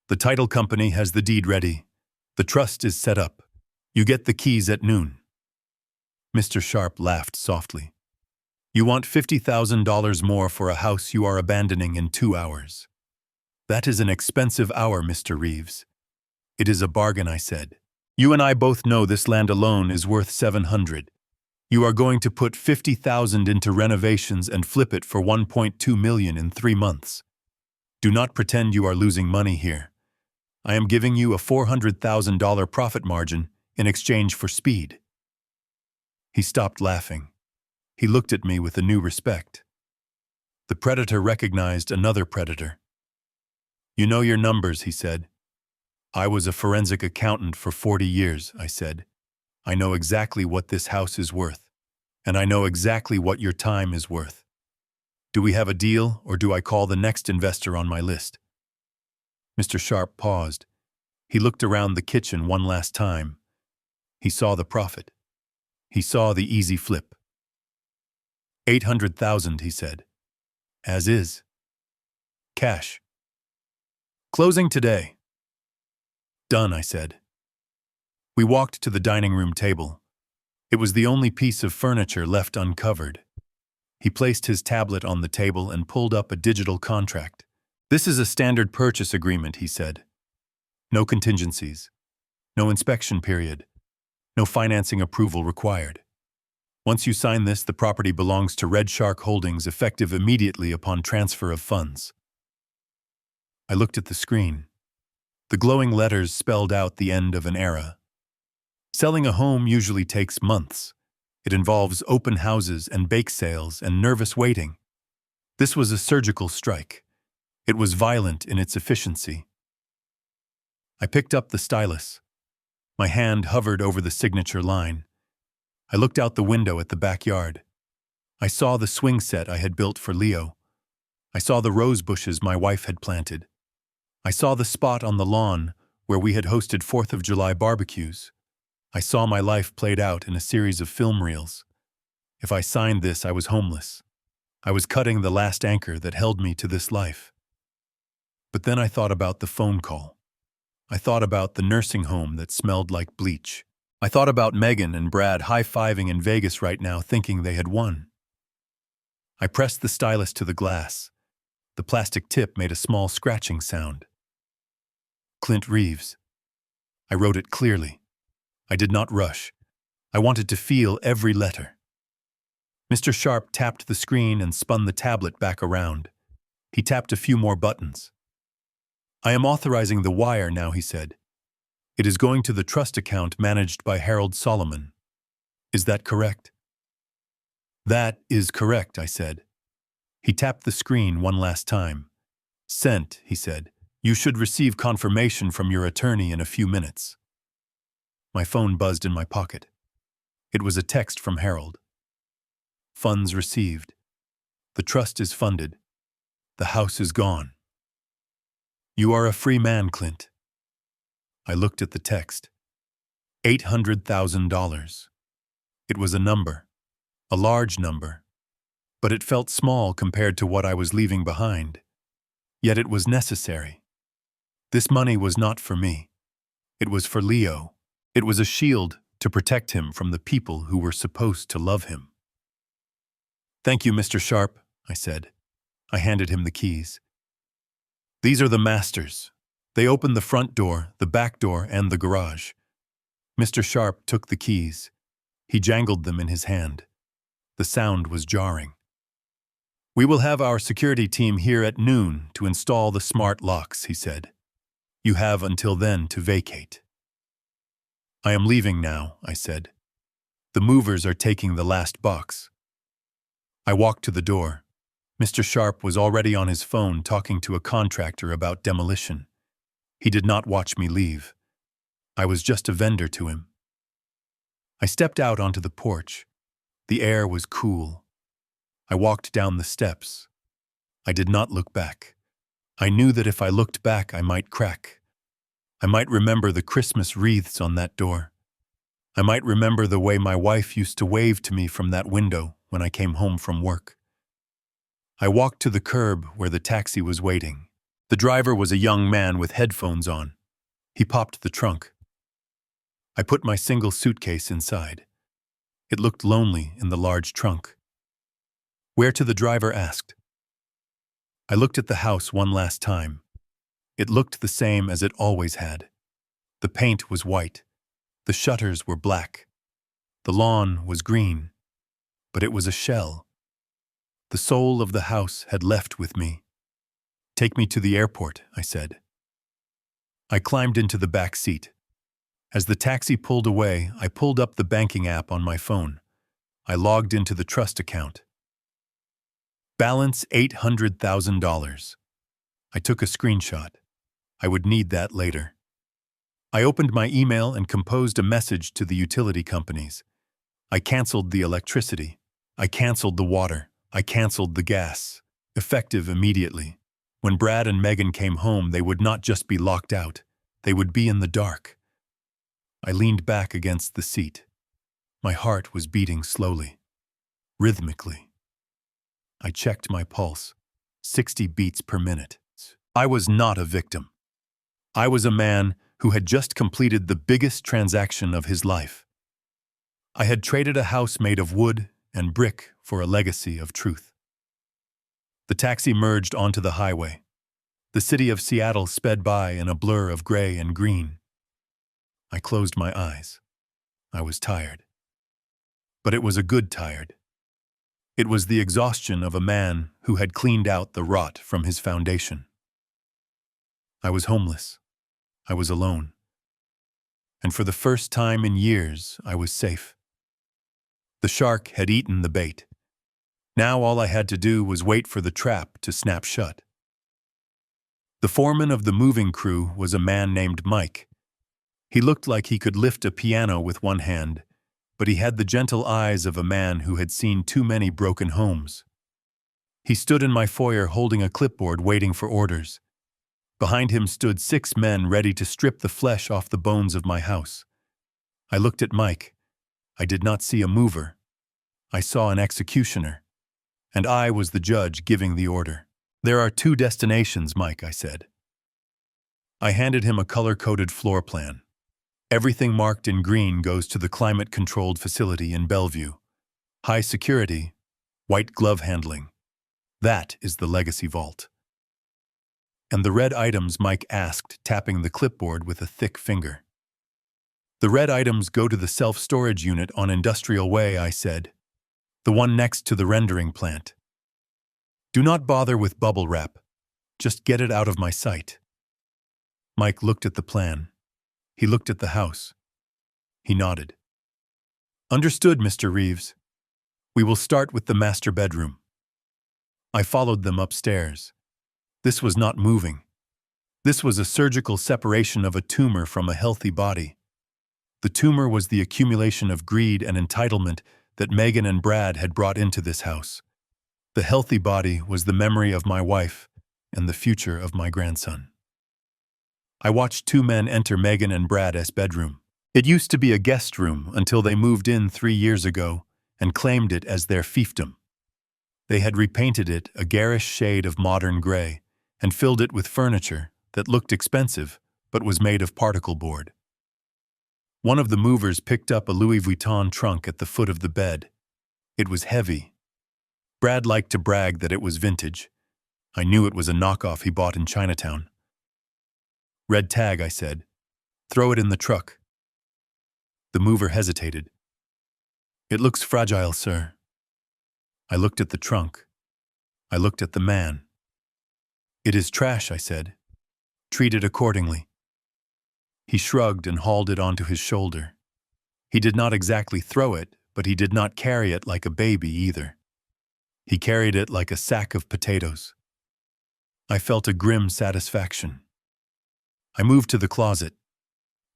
The title company has the deed ready. The trust is set up. You get the keys at noon. Mr. Sharp laughed softly. You want $50,000 more for a house you are abandoning in 2 hours. That is an expensive hour, Mr. Reeves. It is a bargain, I said. You and I both know this land alone is worth $700,000. You are going to put $50,000 into renovations and flip it for $1.2 million in 3 months. Do not pretend you are losing money here. I am giving you a $400,000 profit margin in exchange for speed. He stopped laughing. He looked at me with a new respect. The predator recognized another predator. You know your numbers, he said. I was a forensic accountant for 40 years, I said. I know exactly what this house is worth, and I know exactly what your time is worth. Do we have a deal, or do I call the next investor on my list? Mr. Sharp paused. He looked around the kitchen one last time. He saw the profit. He saw the easy flip. $800,000, he said. As is. Cash. Closing today. Done, I said. We walked to the dining room table. It was the only piece of furniture left uncovered. He placed his tablet on the table and pulled up a digital contract. "This is a standard purchase agreement," he said. "No contingencies. No inspection period. No financing approval required. Once you sign this, the property belongs to Red Shark Holdings, effective immediately upon transfer of funds." I looked at the screen. The glowing letters spelled out the end of an era. Selling a home usually takes months. It involves open houses and bake sales and nervous waiting. This was a surgical strike. It was violent in its efficiency. I picked up the stylus. My hand hovered over the signature line. I looked out the window at the backyard. I saw the swing set I had built for Leo. I saw the rose bushes my wife had planted. I saw the spot on the lawn where we had hosted 4th of July barbecues. I saw my life played out in a series of film reels. If I signed this, I was homeless. I was cutting the last anchor that held me to this life. But then I thought about the phone call. I thought about the nursing home that smelled like bleach. I thought about Megan and Brad high-fiving in Vegas right now, thinking they had won. I pressed the stylus to the glass. The plastic tip made a small scratching sound. Clint Reeves. I wrote it clearly. I did not rush. I wanted to feel every letter. Mr. Sharp tapped the screen and spun the tablet back around. He tapped a few more buttons. "I am authorizing the wire now," he said. "It is going to the trust account managed by Harold Solomon. Is that correct?" "That is correct," I said. He tapped the screen one last time. "Sent," he said. "You should receive confirmation from your attorney in a few minutes." My phone buzzed in my pocket. It was a text from Harold. "Funds received. The trust is funded. The house is gone. You are a free man, Clint." I looked at the text. $800,000. It was a number, a large number, but it felt small compared to what I was leaving behind. Yet it was necessary. This money was not for me. It was for Leo. It was a shield to protect him from the people who were supposed to love him. "Thank you, Mr. Sharp," I said. I handed him the keys. "These are the masters. They opened the front door, the back door, and the garage." Mr. Sharp took the keys. He jangled them in his hand. The sound was jarring. "We will have our security team here at noon to install the smart locks," he said. "You have until then to vacate." "I am leaving now," I said. "The movers are taking the last box." I walked to the door. Mr. Sharp was already on his phone talking to a contractor about demolition. He did not watch me leave. I was just a vendor to him. I stepped out onto the porch. The air was cool. I walked down the steps. I did not look back. I knew that if I looked back, I might crack. I might remember the Christmas wreaths on that door. I might remember the way my wife used to wave to me from that window when I came home from work. I walked to the curb where the taxi was waiting. The driver was a young man with headphones on. He popped the trunk. I put my single suitcase inside. It looked lonely in the large trunk. "Where to?" the driver asked. I looked at the house one last time. It looked the same as it always had. The paint was white. The shutters were black. The lawn was green. But it was a shell. The soul of the house had left with me. "Take me to the airport," I said. I climbed into the back seat. As the taxi pulled away, I pulled up the banking app on my phone. I logged into the trust account. Balance $800,000. I took a screenshot. I would need that later. I opened my email and composed a message to the utility companies. I canceled the electricity. I canceled the water. I canceled the gas. Effective immediately. When Brad and Megan came home, they would not just be locked out. They would be in the dark. I leaned back against the seat. My heart was beating slowly, rhythmically. I checked my pulse. 60 beats per minute. I was not a victim. I was a man who had just completed the biggest transaction of his life. I had traded a house made of wood and brick for a legacy of truth. The taxi merged onto the highway. The city of Seattle sped by in a blur of gray and green. I closed my eyes. I was tired. But it was a good tired. It was the exhaustion of a man who had cleaned out the rot from his foundation. I was homeless. I was alone. And for the first time in years, I was safe. The shark had eaten the bait. Now all I had to do was wait for the trap to snap shut. The foreman of the moving crew was a man named Mike. He looked like he could lift a piano with one hand, but he had the gentle eyes of a man who had seen too many broken homes. He stood in my foyer holding a clipboard waiting for orders. Behind him stood 6 men ready to strip the flesh off the bones of my house. I looked at Mike. I did not see a mover. I saw an executioner. And I was the judge giving the order. "There are 2 destinations, Mike," I said. I handed him a color-coded floor plan. Everything marked in green goes to the climate-controlled facility in Bellevue. High security, white glove handling. That is the legacy vault. "And the red items?" Mike asked, tapping the clipboard with a thick finger. "The red items go to the self-storage unit on Industrial Way," I said. "The one next to the rendering plant. Do not bother with bubble wrap. Just get it out of my sight." Mike looked at the plan. He looked at the house. He nodded. "Understood, Mr. Reeves. We will start with the master bedroom." I followed them upstairs. This was not moving. This was a surgical separation of a tumor from a healthy body. The tumor was the accumulation of greed and entitlement that Megan and Brad had brought into this house. The healthy body was the memory of my wife and the future of my grandson. I watched 2 men enter Megan and Brad's bedroom. It used to be a guest room until they moved in 3 years ago and claimed it as their fiefdom. They had repainted it a garish shade of modern gray and filled it with furniture that looked expensive but was made of particle board. One of the movers picked up a Louis Vuitton trunk at the foot of the bed. It was heavy. Brad liked to brag that it was vintage. I knew it was a knockoff he bought in Chinatown. "Red tag," I said. "Throw it in the truck." The mover hesitated. "It looks fragile, sir." I looked at the trunk. I looked at the man. "It is trash," I said. "Treat it accordingly." He shrugged and hauled it onto his shoulder. He did not exactly throw it, but he did not carry it like a baby either. He carried it like a sack of potatoes. I felt a grim satisfaction. I moved to the closet.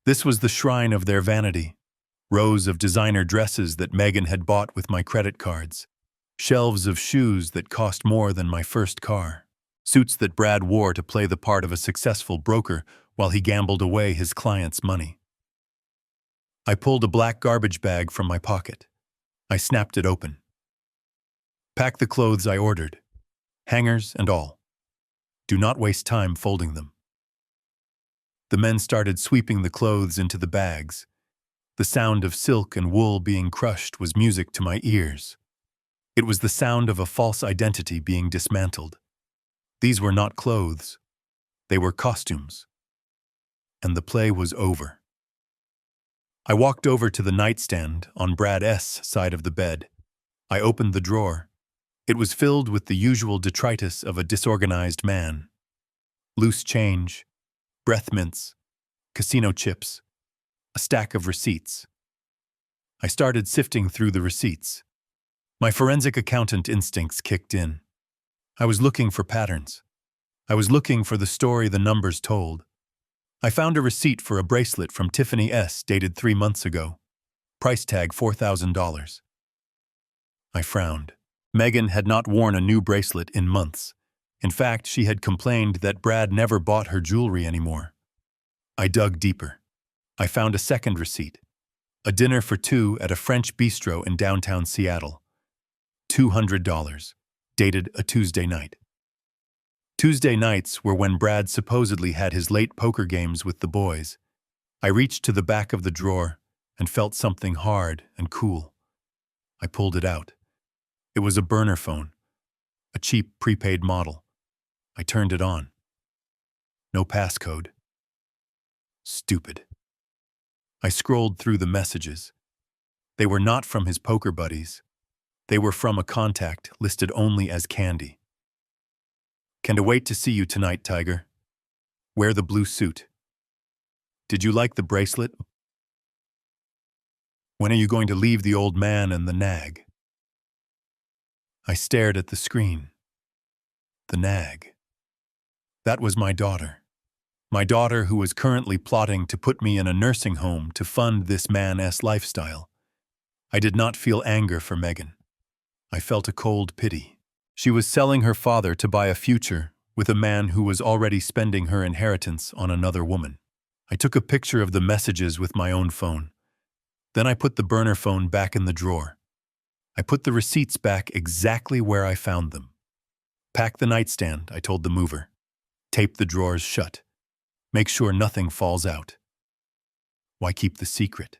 This was the shrine of their vanity. Rows of designer dresses that Megan had bought with my credit cards. Shelves of shoes that cost more than my first car. Suits that Brad wore to play the part of a successful broker while he gambled away his clients' money. I pulled a black garbage bag from my pocket. I snapped it open. "Pack the clothes I ordered. Hangers and all. Do not waste time folding them." The men started sweeping the clothes into the bags. The sound of silk and wool being crushed was music to my ears. It was the sound of a false identity being dismantled. These were not clothes. They were costumes. And the play was over. I walked over to the nightstand on Brad's side of the bed. I opened the drawer. It was filled with the usual detritus of a disorganized man. Loose change, breath mints, casino chips, a stack of receipts. I started sifting through the receipts. My forensic accountant instincts kicked in. I was looking for patterns. I was looking for the story the numbers told. I found a receipt for a bracelet from Tiffany S. dated 3 months ago. Price tag $4,000. I frowned. Megan had not worn a new bracelet in months. In fact, she had complained that Brad never bought her jewelry anymore. I dug deeper. I found a second receipt. A dinner for 2 at a French bistro in downtown Seattle. $200. Dated a Tuesday night. Tuesday nights were when Brad supposedly had his late poker games with the boys. I reached to the back of the drawer and felt something hard and cool. I pulled it out. It was a burner phone, a cheap prepaid model. I turned it on. No passcode. Stupid. I scrolled through the messages. They were not from his poker buddies. They were from a contact listed only as Candy. Can't wait to see you tonight, Tiger. Wear the blue suit. Did you like the bracelet? When are you going to leave the old man and the nag? I stared at the screen. The nag. That was my daughter. My daughter who was currently plotting to put me in a nursing home to fund this man's lifestyle. I did not feel anger for Megan. I felt a cold pity. She was selling her father to buy a future with a man who was already spending her inheritance on another woman. I took a picture of the messages with my own phone. Then I put the burner phone back in the drawer. I put the receipts back exactly where I found them. Pack the nightstand, I told the mover. Tape the drawers shut. Make sure nothing falls out. Why keep the secret?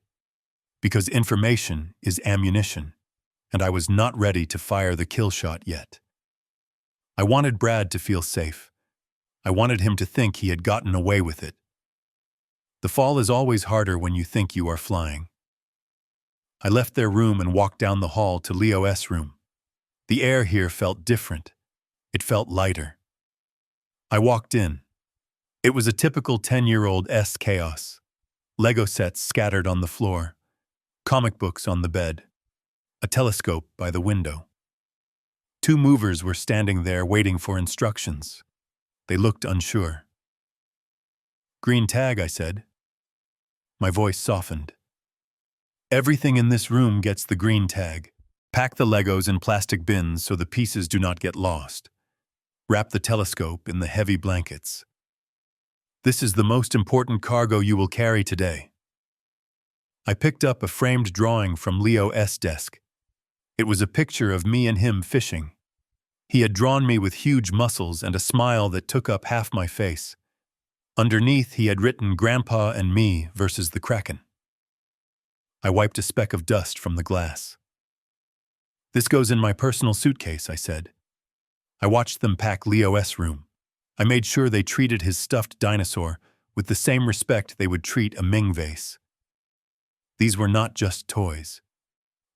Because information is ammunition, and I was not ready to fire the kill shot yet. I wanted Brad to feel safe. I wanted him to think he had gotten away with it. The fall is always harder when you think you are flying. I left their room and walked down the hall to Leo's room. The air here felt different. It felt lighter. I walked in. It was a typical 10-year-old's chaos. Lego sets scattered on the floor, comic books on the bed, a telescope by the window. 2 movers were standing there waiting for instructions. They looked unsure. Green tag, I said. My voice softened. Everything in this room gets the green tag. Pack the Legos in plastic bins so the pieces do not get lost. Wrap the telescope in the heavy blankets. This is the most important cargo you will carry today. I picked up a framed drawing from Leo's desk. It was a picture of me and him fishing. He had drawn me with huge muscles and a smile that took up half my face. Underneath, he had written Grandpa and me versus the Kraken. I wiped a speck of dust from the glass. This goes in my personal suitcase, I said. I watched them pack Leo's room. I made sure they treated his stuffed dinosaur with the same respect they would treat a Ming vase. These were not just toys.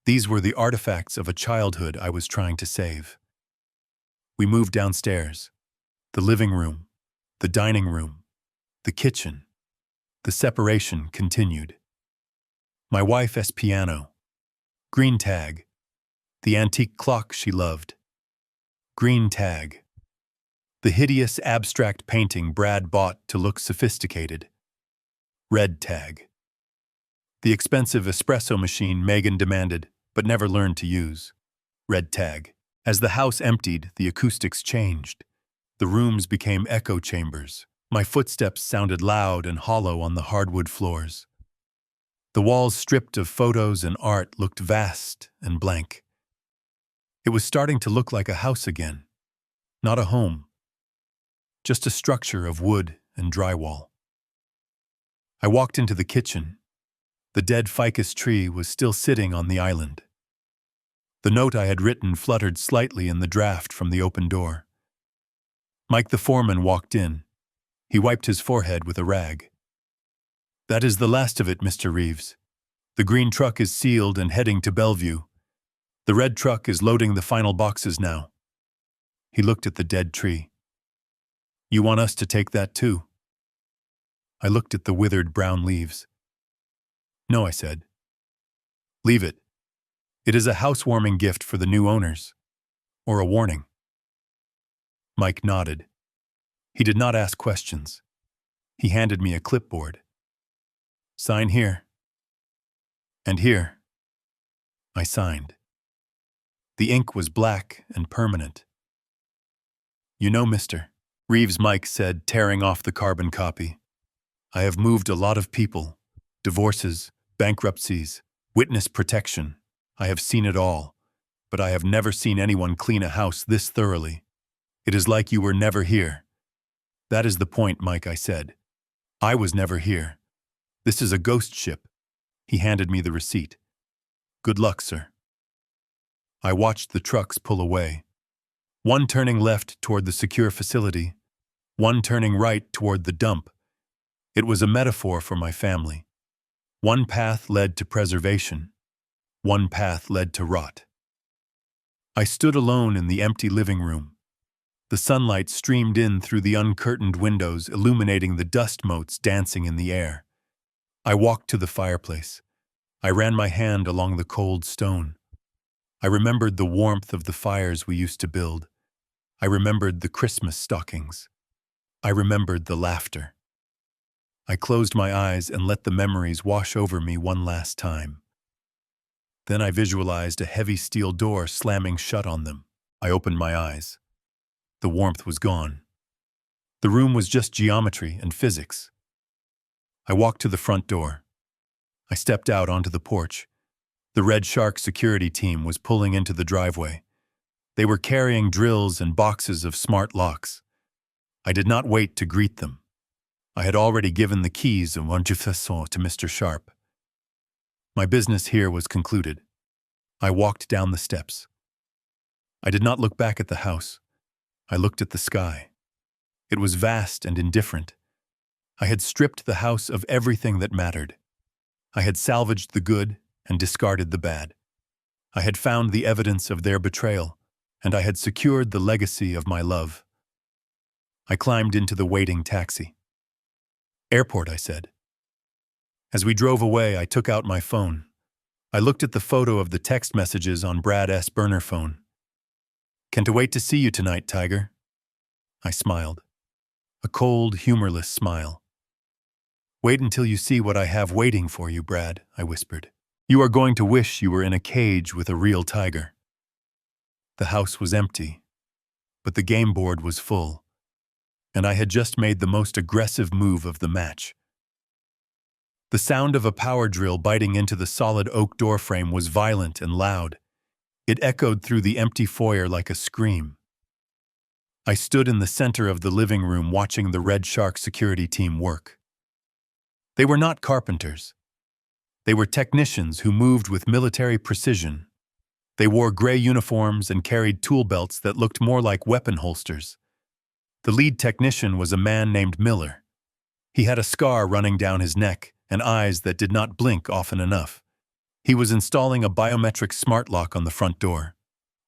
These were the artifacts of a childhood I was trying to save. We moved downstairs. The living room, the dining room, the kitchen. The separation continued. My wife's piano. Green tag. The antique clock she loved. Green tag. The hideous abstract painting Brad bought to look sophisticated. Red tag. The expensive espresso machine Megan demanded, but never learned to use. Red tag. As the house emptied, the acoustics changed. The rooms became echo chambers. My footsteps sounded loud and hollow on the hardwood floors. The walls stripped of photos and art looked vast and blank. It was starting to look like a house again, not a home. Just a structure of wood and drywall. I walked into the kitchen. The dead ficus tree was still sitting on the island. The note I had written fluttered slightly in the draft from the open door. Mike the foreman walked in. He wiped his forehead with a rag. That is the last of it, Mr. Reeves. The green truck is sealed and heading to Bellevue. The red truck is loading the final boxes now. He looked at the dead tree. You want us to take that too? I looked at the withered brown leaves. No, I said. Leave it. It is a housewarming gift for the new owners. Or a warning. Mike nodded. He did not ask questions. He handed me a clipboard. Sign here. And here. I signed. The ink was black and permanent. You know, Mr. Reeves, Mike said, tearing off the carbon copy. I have moved a lot of people. Divorces, bankruptcies, witness protection. I have seen it all. But I have never seen anyone clean a house this thoroughly. It is like you were never here. That is the point, Mike, I said. I was never here. This is a ghost ship. He handed me the receipt. Good luck, sir. I watched the trucks pull away. One turning left toward the secure facility, one turning right toward the dump. It was a metaphor for my family. One path led to preservation. One path led to rot. I stood alone in the empty living room. The sunlight streamed in through the uncurtained windows, illuminating the dust motes dancing in the air. I walked to the fireplace. I ran my hand along the cold stone. I remembered the warmth of the fires we used to build. I remembered the Christmas stockings. I remembered the laughter. I closed my eyes and let the memories wash over me one last time. Then I visualized a heavy steel door slamming shut on them. I opened my eyes. The warmth was gone. The room was just geometry and physics. I walked to the front door. I stepped out onto the porch. The Red Shark security team was pulling into the driveway. They were carrying drills and boxes of smart locks. I did not wait to greet them. I had already given the keys of to Mr. Sharp. My business here was concluded. I walked down the steps. I did not look back at the house. I looked at the sky. It was vast and indifferent. I had stripped the house of everything that mattered. I had salvaged the good and discarded the bad. I had found the evidence of their betrayal, and I had secured the legacy of my love. I climbed into the waiting taxi. "Airport," I said. As we drove away, I took out my phone. I looked at the photo of the text messages on Brad S. burner phone. "Can't wait to see you tonight, Tiger." I smiled. A cold, humorless smile. "Wait until you see what I have waiting for you, Brad," I whispered. "You are going to wish you were in a cage with a real tiger." The house was empty, but the game board was full, and I had just made the most aggressive move of the match. The sound of a power drill biting into the solid oak doorframe was violent and loud. It echoed through the empty foyer like a scream. I stood in the center of the living room watching the Red Shark security team work. They were not carpenters. They were technicians who moved with military precision. They wore gray uniforms and carried tool belts that looked more like weapon holsters. The lead technician was a man named Miller. He had a scar running down his neck and eyes that did not blink often enough. He was installing a biometric smart lock on the front door.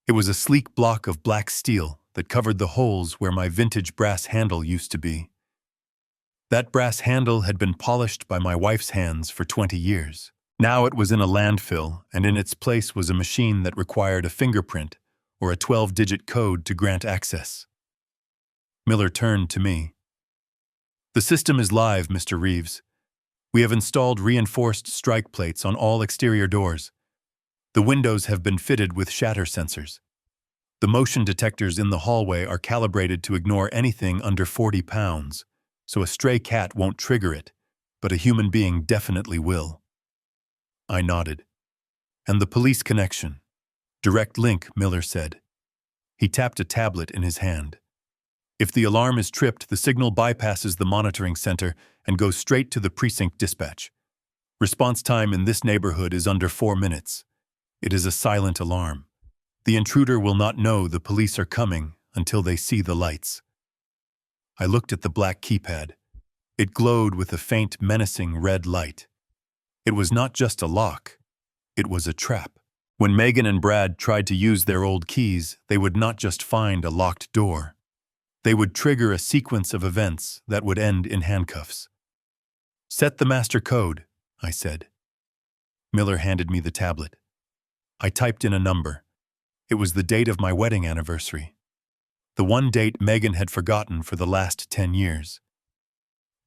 It was a sleek block of black steel that covered the holes where my vintage brass handle used to be. That brass handle had been polished by my wife's hands for 20 years. Now it was in a landfill, and in its place was a machine that required a fingerprint or a 12-digit code to grant access. Miller turned to me. "The system is live, Mr. Reeves. We have installed reinforced strike plates on all exterior doors. The windows have been fitted with shatter sensors. The motion detectors in the hallway are calibrated to ignore anything under 40 pounds, so a stray cat won't trigger it, but a human being definitely will." I nodded. "And the police connection?" "Direct link," Miller said. He tapped a tablet in his hand. "If the alarm is tripped, the signal bypasses the monitoring center and goes straight to the precinct dispatch. Response time in this neighborhood is under 4 minutes. It is a silent alarm. The intruder will not know the police are coming until they see the lights." I looked at the black keypad. It glowed with a faint, menacing red light. It was not just a lock. It was a trap. When Megan and Brad tried to use their old keys, they would not just find a locked door. They would trigger a sequence of events that would end in handcuffs. "Set the master code," I said. Miller handed me the tablet. I typed in a number. It was the date of my wedding anniversary. The one date Megan had forgotten for the last 10 years.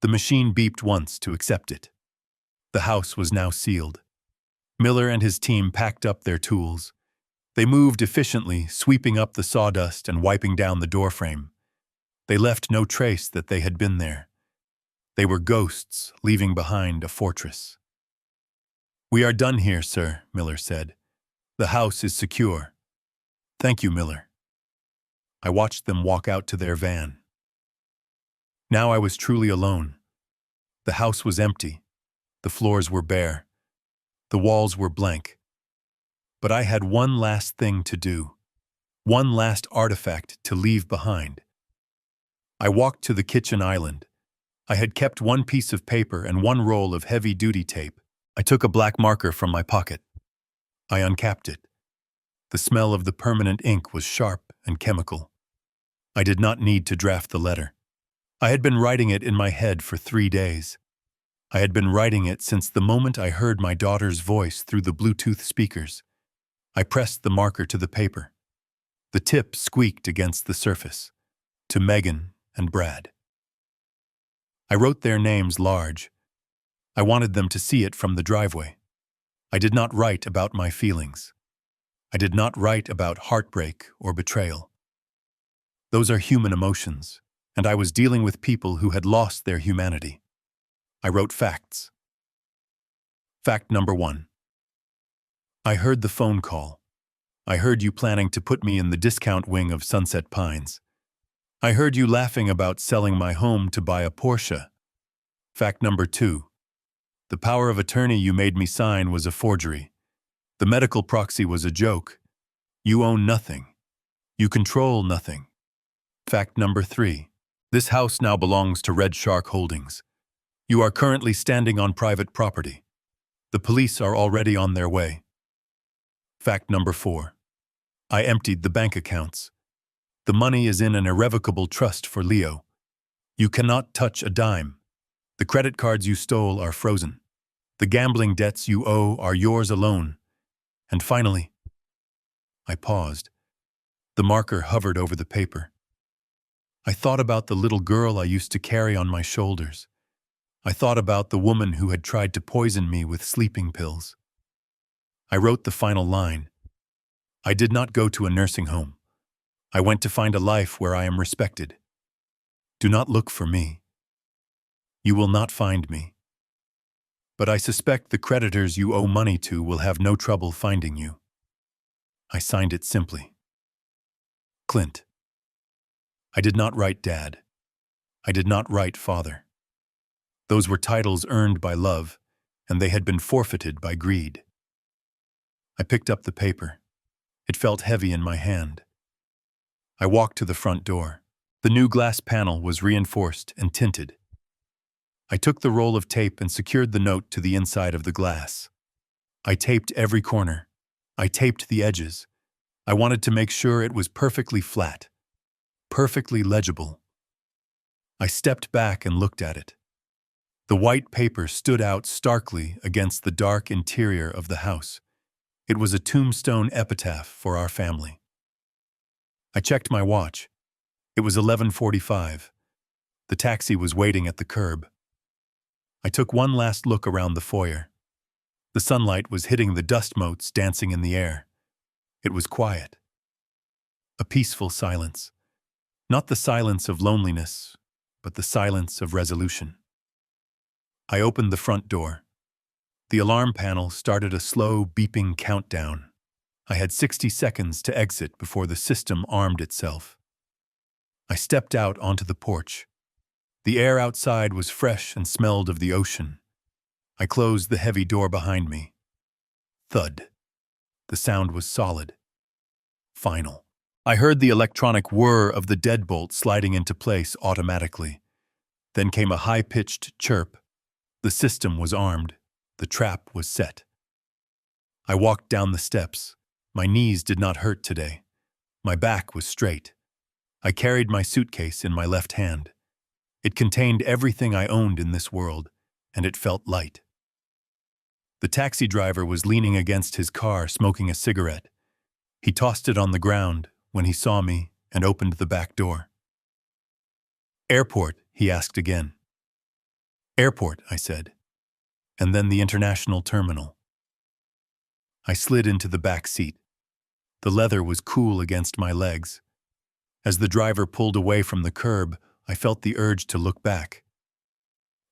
The machine beeped once to accept it. The house was now sealed. Miller and his team packed up their tools. They moved efficiently, sweeping up the sawdust and wiping down the doorframe. They left no trace that they had been there. They were ghosts, leaving behind a fortress. "We are done here, sir," Miller said. "The house is secure." "Thank you, Miller." I watched them walk out to their van. Now I was truly alone. The house was empty. The floors were bare. The walls were blank. But I had one last thing to do, one last artifact to leave behind. I walked to the kitchen island. I had kept one piece of paper and one roll of heavy-duty tape. I took a black marker from my pocket. I uncapped it. The smell of the permanent ink was sharp and chemical. I did not need to draft the letter. I had been writing it in my head for 3 days. I had been writing it since the moment I heard my daughter's voice through the Bluetooth speakers. I pressed the marker to the paper. The tip squeaked against the surface. To Megan and Brad. I wrote their names large. I wanted them to see it from the driveway. I did not write about my feelings. I did not write about heartbreak or betrayal. Those are human emotions, and I was dealing with people who had lost their humanity. I wrote facts. Fact number 1. I heard the phone call. I heard you planning to put me in the discount wing of Sunset Pines. I heard you laughing about selling my home to buy a Porsche. Fact number 2. The power of attorney you made me sign was a forgery. The medical proxy was a joke. You own nothing. You control nothing. Fact number 3. This house now belongs to Red Shark Holdings. You are currently standing on private property. The police are already on their way. Fact number 4. I emptied the bank accounts. The money is in an irrevocable trust for Leo. You cannot touch a dime. The credit cards you stole are frozen. The gambling debts you owe are yours alone. And finally, I paused. The marker hovered over the paper. I thought about the little girl I used to carry on my shoulders. I thought about the woman who had tried to poison me with sleeping pills. I wrote the final line. I did not go to a nursing home. I went to find a life where I am respected. Do not look for me. You will not find me. But I suspect the creditors you owe money to will have no trouble finding you. I signed it simply. Clint. I did not write Dad. I did not write Father. Those were titles earned by love, and they had been forfeited by greed. I picked up the paper. It felt heavy in my hand. I walked to the front door. The new glass panel was reinforced and tinted. I took the roll of tape and secured the note to the inside of the glass. I taped every corner. I taped the edges. I wanted to make sure it was perfectly flat, perfectly legible. I stepped back and looked at it. The white paper stood out starkly against the dark interior of the house. It was a tombstone epitaph for our family. I checked my watch. It was 11:45. The taxi was waiting at the curb. I took one last look around the foyer. The sunlight was hitting the dust motes dancing in the air. It was quiet. A peaceful silence. Not the silence of loneliness, but the silence of resolution. I opened the front door. The alarm panel started a slow, beeping countdown. I had 60 seconds to exit before the system armed itself. I stepped out onto the porch. The air outside was fresh and smelled of the ocean. I closed the heavy door behind me. Thud. The sound was solid. Final. I heard the electronic whir of the deadbolt sliding into place automatically. Then came a high-pitched chirp. The system was armed. The trap was set. I walked down the steps. My knees did not hurt today. My back was straight. I carried my suitcase in my left hand. It contained everything I owned in this world, and it felt light. The taxi driver was leaning against his car, smoking a cigarette. He tossed it on the ground when he saw me and opened the back door. "Airport," he asked again. "Airport," I said. And then the international terminal. I slid into the back seat. The leather was cool against my legs. As the driver pulled away from the curb, I felt the urge to look back.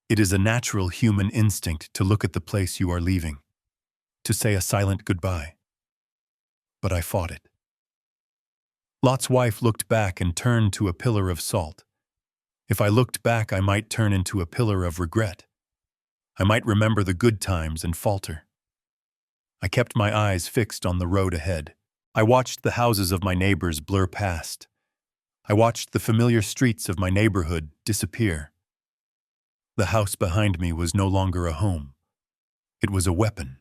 It is a natural human instinct to look at the place you are leaving, to say a silent goodbye. But I fought it. Lot's wife looked back and turned to a pillar of salt. If I looked back, I might turn into a pillar of regret. I might remember the good times and falter. I kept my eyes fixed on the road ahead. I watched the houses of my neighbors blur past. I watched the familiar streets of my neighborhood disappear. The house behind me was no longer a home. It was a weapon.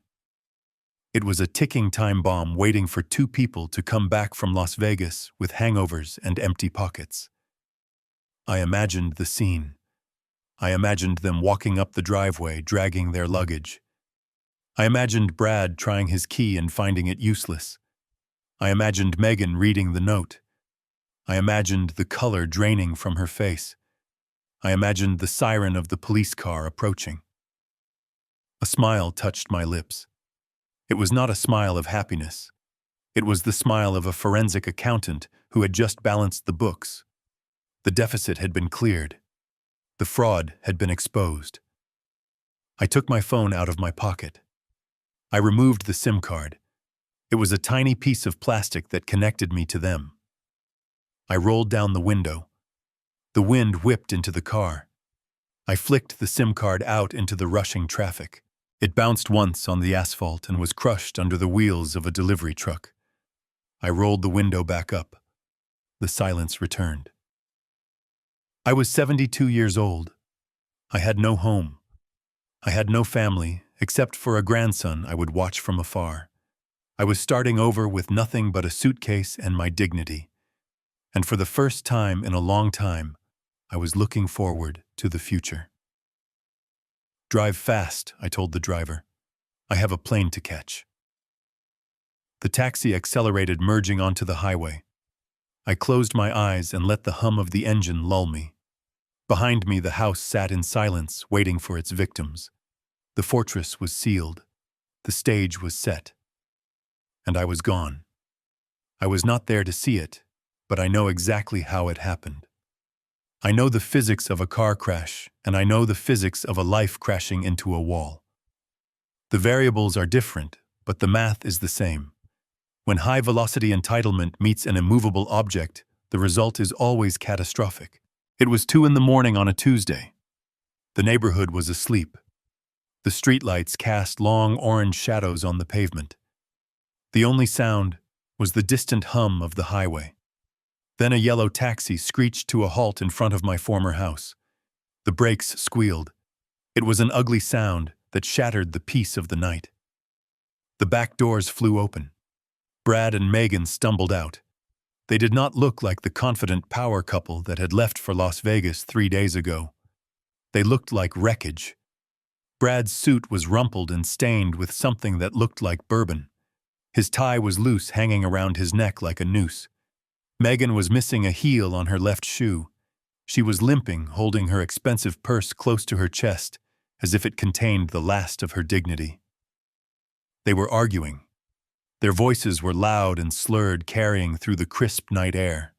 It was a ticking time bomb waiting for two people to come back from Las Vegas with hangovers and empty pockets. I imagined the scene. I imagined them walking up the driveway, dragging their luggage. I imagined Brad trying his key and finding it useless. I imagined Megan reading the note. I imagined the color draining from her face. I imagined the siren of the police car approaching. A smile touched my lips. It was not a smile of happiness. It was the smile of a forensic accountant who had just balanced the books. The deficit had been cleared. The fraud had been exposed. I took my phone out of my pocket. I removed the SIM card. It was a tiny piece of plastic that connected me to them. I rolled down the window. The wind whipped into the car. I flicked the SIM card out into the rushing traffic. It bounced once on the asphalt and was crushed under the wheels of a delivery truck. I rolled the window back up. The silence returned. I was 72 years old. I had no home. I had no family, except for a grandson I would watch from afar. I was starting over with nothing but a suitcase and my dignity. And for the first time in a long time, I was looking forward to the future. "Drive fast," I told the driver. "I have a plane to catch." The taxi accelerated, merging onto the highway. I closed my eyes and let the hum of the engine lull me. Behind me, the house sat in silence, waiting for its victims. The fortress was sealed. The stage was set. And I was gone. I was not there to see it, but I know exactly how it happened. I know the physics of a car crash, and I know the physics of a life crashing into a wall. The variables are different, but the math is the same. When high-velocity entitlement meets an immovable object, the result is always catastrophic. It was 2 a.m. on a Tuesday. The neighborhood was asleep. The streetlights cast long orange shadows on the pavement. The only sound was the distant hum of the highway. Then a yellow taxi screeched to a halt in front of my former house. The brakes squealed. It was an ugly sound that shattered the peace of the night. The back doors flew open. Brad and Megan stumbled out. They did not look like the confident power couple that had left for Las Vegas 3 days ago. They looked like wreckage. Brad's suit was rumpled and stained with something that looked like bourbon. His tie was loose, hanging around his neck like a noose. Megan was missing a heel on her left shoe. She was limping, holding her expensive purse close to her chest, as if it contained the last of her dignity. They were arguing. Their voices were loud and slurred, carrying through the crisp night air.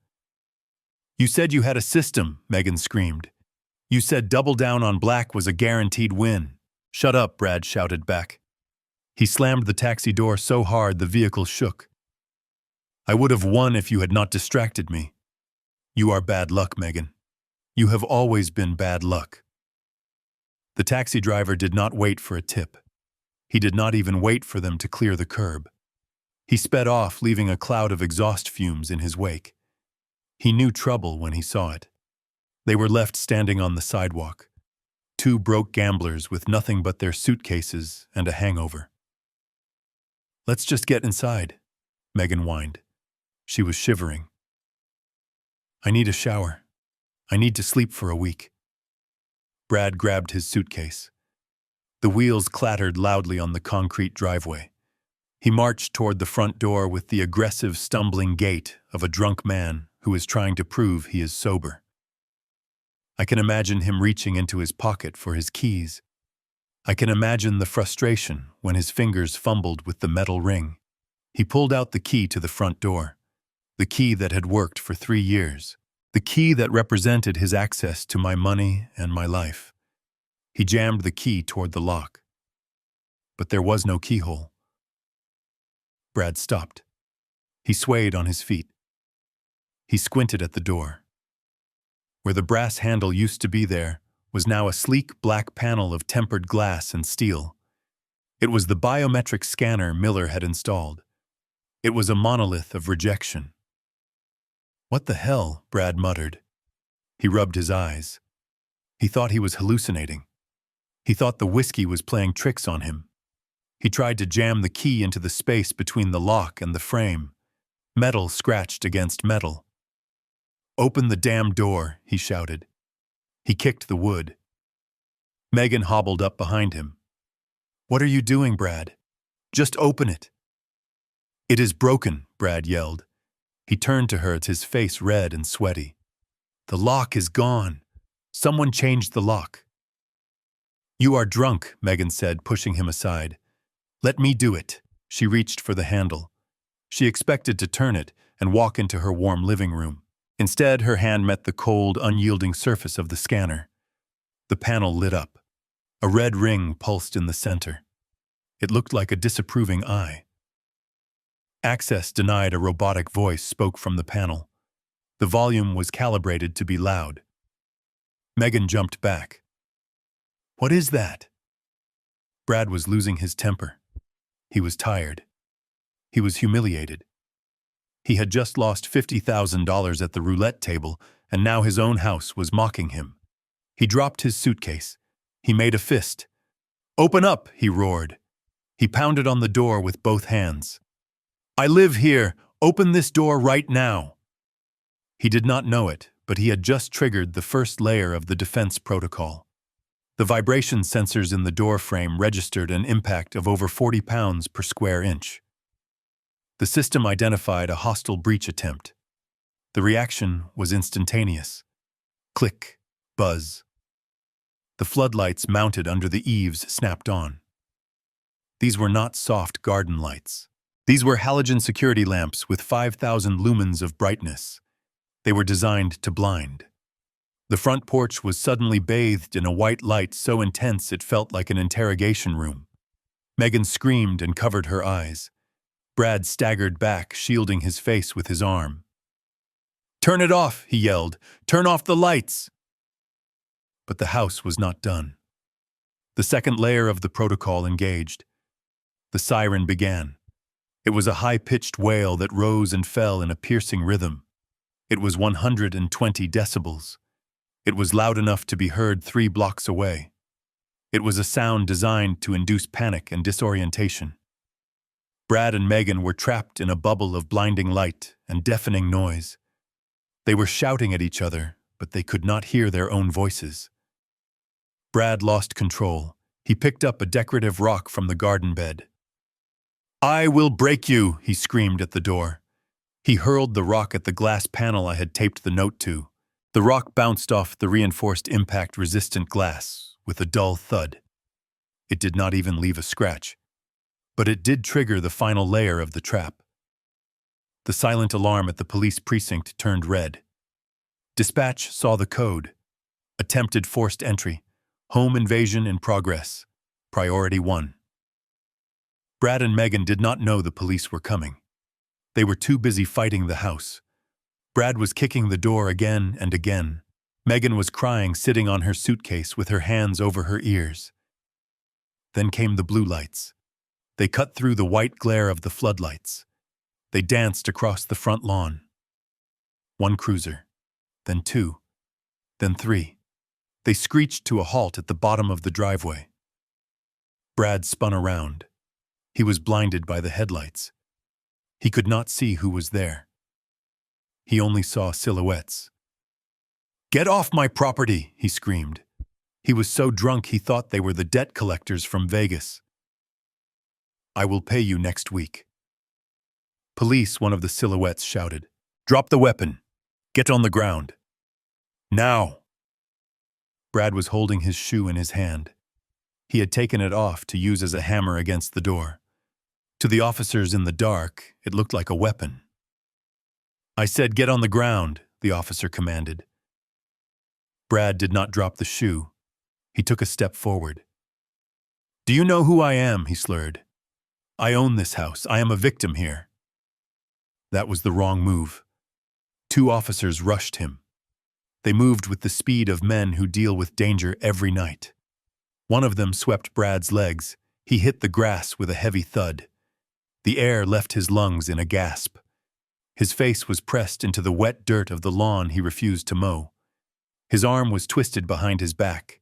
"You said you had a system," Megan screamed. "You said double down on black was a guaranteed win." "Shut up," Brad shouted back. He slammed the taxi door so hard the vehicle shook. "I would have won if you had not distracted me." "You are bad luck, Megan. You have always been bad luck." The taxi driver did not wait for a tip. He did not even wait for them to clear the curb. He sped off, leaving a cloud of exhaust fumes in his wake. He knew trouble when he saw it. They were left standing on the sidewalk. 2 broke gamblers with nothing but their suitcases and a hangover. "Let's just get inside," Megan whined. She was shivering. "I need a shower. I need to sleep for a week." Brad grabbed his suitcase. The wheels clattered loudly on the concrete driveway. He marched toward the front door with the aggressive, stumbling gait of a drunk man who is trying to prove he is sober. I can imagine him reaching into his pocket for his keys. I can imagine the frustration when his fingers fumbled with the metal ring. He pulled out the key to the front door, the key that had worked for 3 years, the key that represented his access to my money and my life. He jammed the key toward the lock. But there was no keyhole. Brad stopped. He swayed on his feet. He squinted at the door. Where the brass handle used to be, there was now a sleek black panel of tempered glass and steel. It was the biometric scanner Miller had installed. It was a monolith of rejection. "What the hell?" Brad muttered. He rubbed his eyes. He thought he was hallucinating. He thought the whiskey was playing tricks on him. He tried to jam the key into the space between the lock and the frame. Metal scratched against metal. "Open the damn door," he shouted. He kicked the wood. Megan hobbled up behind him. "What are you doing, Brad? Just open it." "It is broken," Brad yelled. He turned to her, his face red and sweaty. "The lock is gone. Someone changed the lock." "You are drunk," Megan said, pushing him aside. "Let me do it." She reached for the handle. She expected to turn it and walk into her warm living room. Instead, her hand met the cold, unyielding surface of the scanner. The panel lit up. A red ring pulsed in the center. It looked like a disapproving eye. "Access denied," a robotic voice spoke from the panel. The volume was calibrated to be loud. Megan jumped back. "What is that?" Brad was losing his temper. He was tired. He was humiliated. He had just lost $50,000 at the roulette table, and now his own house was mocking him. He dropped his suitcase. He made a fist. "Open up!" he roared. He pounded on the door with both hands. "I live here! Open this door right now!" He did not know it, but he had just triggered the first layer of the defense protocol. The vibration sensors in the door frame registered an impact of over 40 pounds per square inch. The system identified a hostile breach attempt. The reaction was instantaneous. Click, buzz. The floodlights mounted under the eaves snapped on. These were not soft garden lights. These were halogen security lamps with 5,000 lumens of brightness. They were designed to blind. The front porch was suddenly bathed in a white light so intense it felt like an interrogation room. Megan screamed and covered her eyes. Brad staggered back, shielding his face with his arm. "Turn it off," he yelled. "Turn off the lights!" But the house was not done. The second layer of the protocol engaged. The siren began. It was a high-pitched wail that rose and fell in a piercing rhythm. It was 120 decibels. It was loud enough to be heard 3 blocks away. It was a sound designed to induce panic and disorientation. Brad and Megan were trapped in a bubble of blinding light and deafening noise. They were shouting at each other, but they could not hear their own voices. Brad lost control. He picked up a decorative rock from the garden bed. "I will break you," he screamed at the door. He hurled the rock at the glass panel I had taped the note to. The rock bounced off the reinforced impact-resistant glass with a dull thud. It did not even leave a scratch. But it did trigger the final layer of the trap. The silent alarm at the police precinct turned red. Dispatch saw the code. Attempted forced entry. Home invasion in progress. Priority 1. Brad and Megan did not know the police were coming. They were too busy fighting the house. Brad was kicking the door again and again. Megan was crying, sitting on her suitcase with her hands over her ears. Then came the blue lights. They cut through the white glare of the floodlights. They danced across the front lawn. 1 cruiser, then 2, then 3. They screeched to a halt at the bottom of the driveway. Brad spun around. He was blinded by the headlights. He could not see who was there. He only saw silhouettes. "Get off my property!" he screamed. He was so drunk he thought they were the debt collectors from Vegas. "I will pay you next week." "Police," one of the silhouettes shouted. "Drop the weapon. Get on the ground. Now!" Brad was holding his shoe in his hand. He had taken it off to use as a hammer against the door. To the officers in the dark, it looked like a weapon. "I said get on the ground," the officer commanded. Brad did not drop the shoe. He took a step forward. "Do you know who I am?" he slurred. "I own this house. I am a victim here." That was the wrong move. 2 officers rushed him. They moved with the speed of men who deal with danger every night. One of them swept Brad's legs. He hit the grass with a heavy thud. The air left his lungs in a gasp. His face was pressed into the wet dirt of the lawn he refused to mow. His arm was twisted behind his back.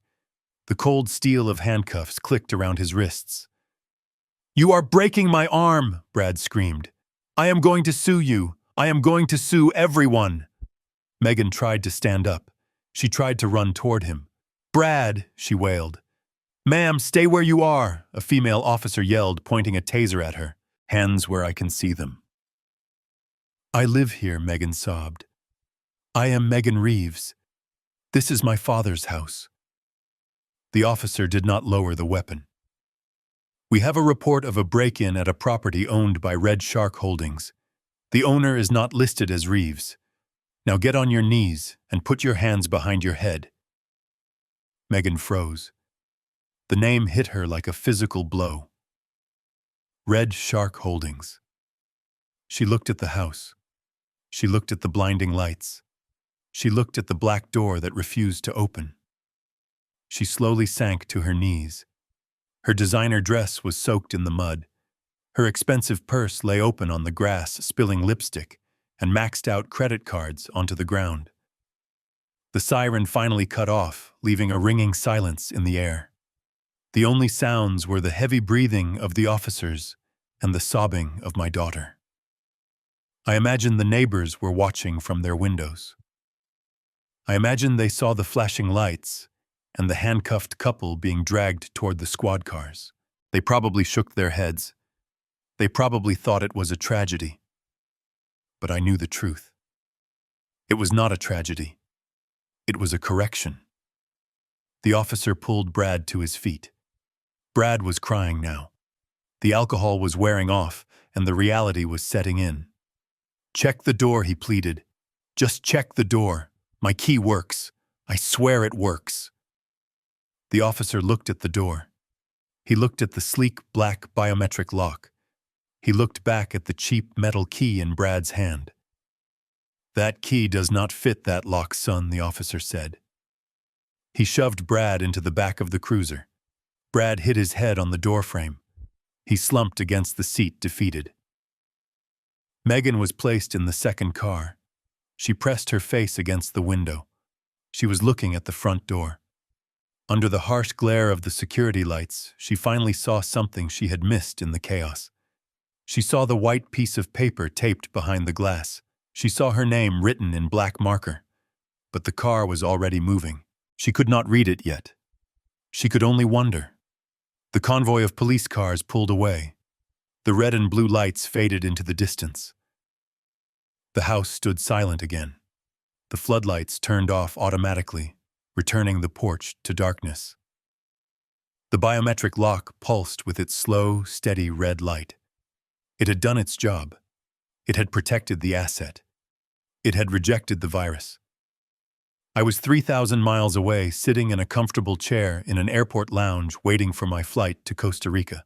The cold steel of handcuffs clicked around his wrists. "You are breaking my arm," Brad screamed. "I am going to sue you. I am going to sue everyone." Megan tried to stand up. She tried to run toward him. "Brad," she wailed. "Ma'am, stay where you are," a female officer yelled, pointing a taser at her. "Hands where I can see them." "I live here," Megan sobbed. "I am Megan Reeves. This is my father's house." The officer did not lower the weapon. "We have a report of a break-in at a property owned by Red Shark Holdings. The owner is not listed as Reeves. Now get on your knees and put your hands behind your head." Megan froze. The name hit her like a physical blow. Red Shark Holdings. She looked at the house. She looked at the blinding lights. She looked at the black door that refused to open. She slowly sank to her knees. Her designer dress was soaked in the mud. Her expensive purse lay open on the grass, spilling lipstick and maxed-out credit cards onto the ground. The siren finally cut off, leaving a ringing silence in the air. The only sounds were the heavy breathing of the officers and the sobbing of my daughter. I imagined the neighbors were watching from their windows. I imagined they saw the flashing lights and the handcuffed couple being dragged toward the squad cars. They probably shook their heads. They probably thought it was a tragedy. But I knew the truth. It was not a tragedy. It was a correction. The officer pulled Brad to his feet. Brad was crying now. The alcohol was wearing off, and the reality was setting in. "Check the door," he pleaded. "Just check the door. My key works. I swear it works." The officer looked at the door. He looked at the sleek black biometric lock. He looked back at the cheap metal key in Brad's hand. "That key does not fit that lock, son," the officer said. He shoved Brad into the back of the cruiser. Brad hit his head on the doorframe. He slumped against the seat, defeated. Megan was placed in the second car. She pressed her face against the window. She was looking at the front door. Under the harsh glare of the security lights, she finally saw something she had missed in the chaos. She saw the white piece of paper taped behind the glass. She saw her name written in black marker. But the car was already moving. She could not read it yet. She could only wonder. The convoy of police cars pulled away. The red and blue lights faded into the distance. The house stood silent again. The floodlights turned off automatically, returning the porch to darkness. The biometric lock pulsed with its slow, steady red light. It had done its job. It had protected the asset. It had rejected the virus. I was 3,000 miles away, sitting in a comfortable chair in an airport lounge waiting for my flight to Costa Rica.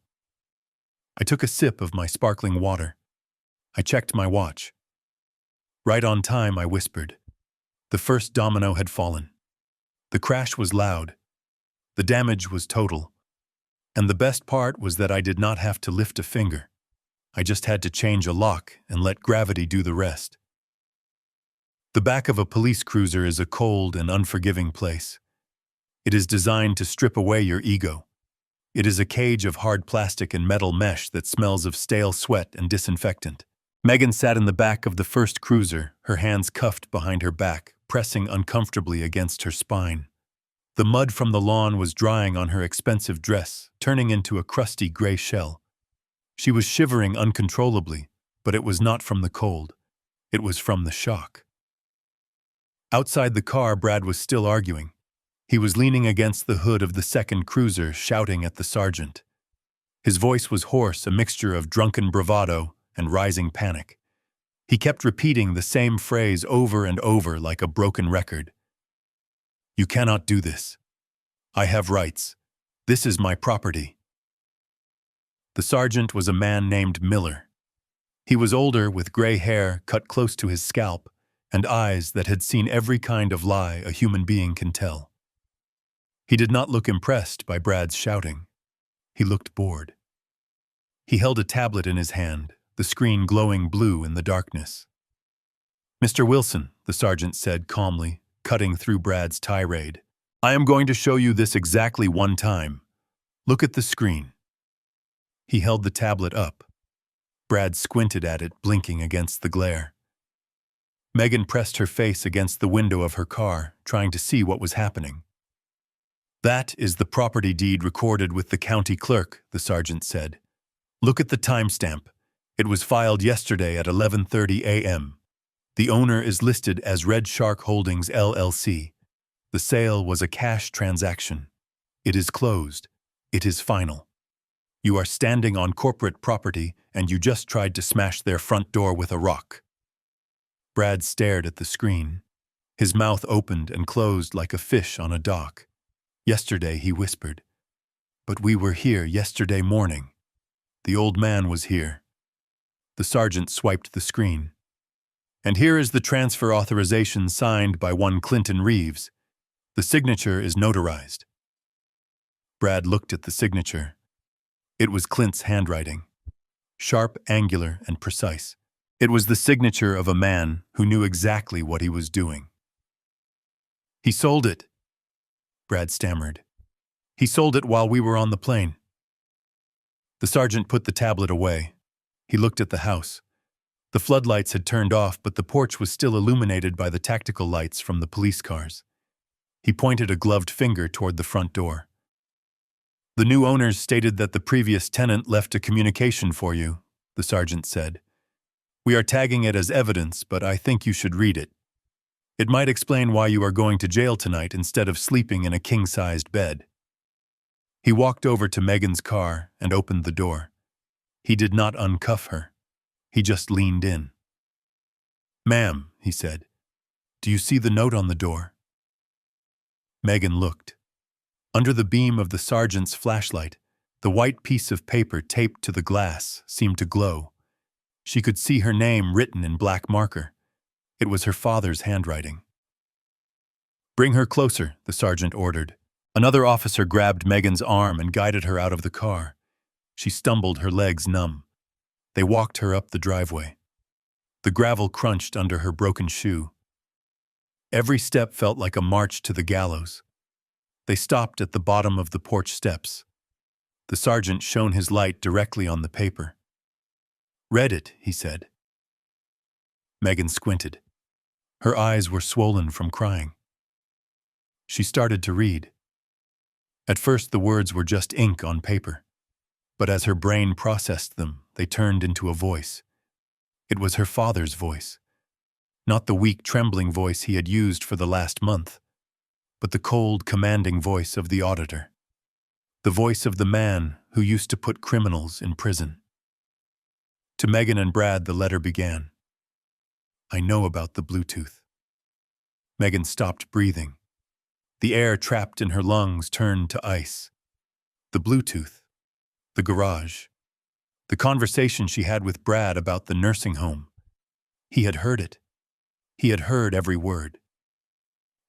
I took a sip of my sparkling water. I checked my watch. "Right on time," I whispered. The first domino had fallen. The crash was loud. The damage was total. And the best part was that I did not have to lift a finger. I just had to change a lock and let gravity do the rest. The back of a police cruiser is a cold and unforgiving place. It is designed to strip away your ego. It is a cage of hard plastic and metal mesh that smells of stale sweat and disinfectant. Megan sat in the back of the first cruiser, her hands cuffed behind her back, pressing uncomfortably against her spine. The mud from the lawn was drying on her expensive dress, turning into a crusty gray shell. She was shivering uncontrollably, but it was not from the cold. It was from the shock. Outside the car, Brad was still arguing. He was leaning against the hood of the second cruiser, shouting at the sergeant. His voice was hoarse, a mixture of drunken bravado and rising panic. He kept repeating the same phrase over and over like a broken record. "You cannot do this. I have rights. This is my property." The sergeant was a man named Miller. He was older, with gray hair cut close to his scalp, and eyes that had seen every kind of lie a human being can tell. He did not look impressed by Brad's shouting. He looked bored. He held a tablet in his hand, the screen glowing blue in the darkness. "Mr. Wilson," the sergeant said calmly, cutting through Brad's tirade, "I am going to show you this exactly one time. Look at the screen." He held the tablet up. Brad squinted at it, blinking against the glare. Megan pressed her face against the window of her car, trying to see what was happening. "That is the property deed recorded with the county clerk," the sergeant said. "Look at the timestamp. It was filed yesterday at 11:30 a.m. The owner is listed as Red Shark Holdings, LLC. The sale was a cash transaction. It is closed. It is final. You are standing on corporate property, and you just tried to smash their front door with a rock." Brad stared at the screen. His mouth opened and closed like a fish on a dock. "Yesterday," he whispered. "But we were here yesterday morning. The old man was here." The sergeant swiped the screen. "And here is the transfer authorization signed by one Clinton Reeves. The signature is notarized." Brad looked at the signature. It was Clint's handwriting. Sharp, angular, and precise. It was the signature of a man who knew exactly what he was doing. "He sold it," Brad stammered. "He sold it while we were on the plane." The sergeant put the tablet away. He looked at the house. The floodlights had turned off, but the porch was still illuminated by the tactical lights from the police cars. He pointed a gloved finger toward the front door. "The new owners stated that the previous tenant left a communication for you," the sergeant said. "We are tagging it as evidence, but I think you should read it. It might explain why you are going to jail tonight instead of sleeping in a king-sized bed." He walked over to Megan's car and opened the door. He did not uncuff her. He just leaned in. "Ma'am," he said, "do you see the note on the door?" Megan looked. Under the beam of the sergeant's flashlight, the white piece of paper taped to the glass seemed to glow. She could see her name written in black marker. It was her father's handwriting. "Bring her closer," the sergeant ordered. Another officer grabbed Megan's arm and guided her out of the car. She stumbled, her legs numb. They walked her up the driveway. The gravel crunched under her broken shoe. Every step felt like a march to the gallows. They stopped at the bottom of the porch steps. The sergeant shone his light directly on the paper. "Read it," he said. Megan squinted. Her eyes were swollen from crying. She started to read. At first, the words were just ink on paper. But as her brain processed them, they turned into a voice. It was her father's voice. Not the weak, trembling voice he had used for the last month, but the cold, commanding voice of the auditor. The voice of the man who used to put criminals in prison. To Megan and Brad, the letter began. "I know about the Bluetooth." Megan stopped breathing. The air trapped in her lungs turned to ice. The Bluetooth. The garage. The conversation she had with Brad about the nursing home. He had heard it. He had heard every word.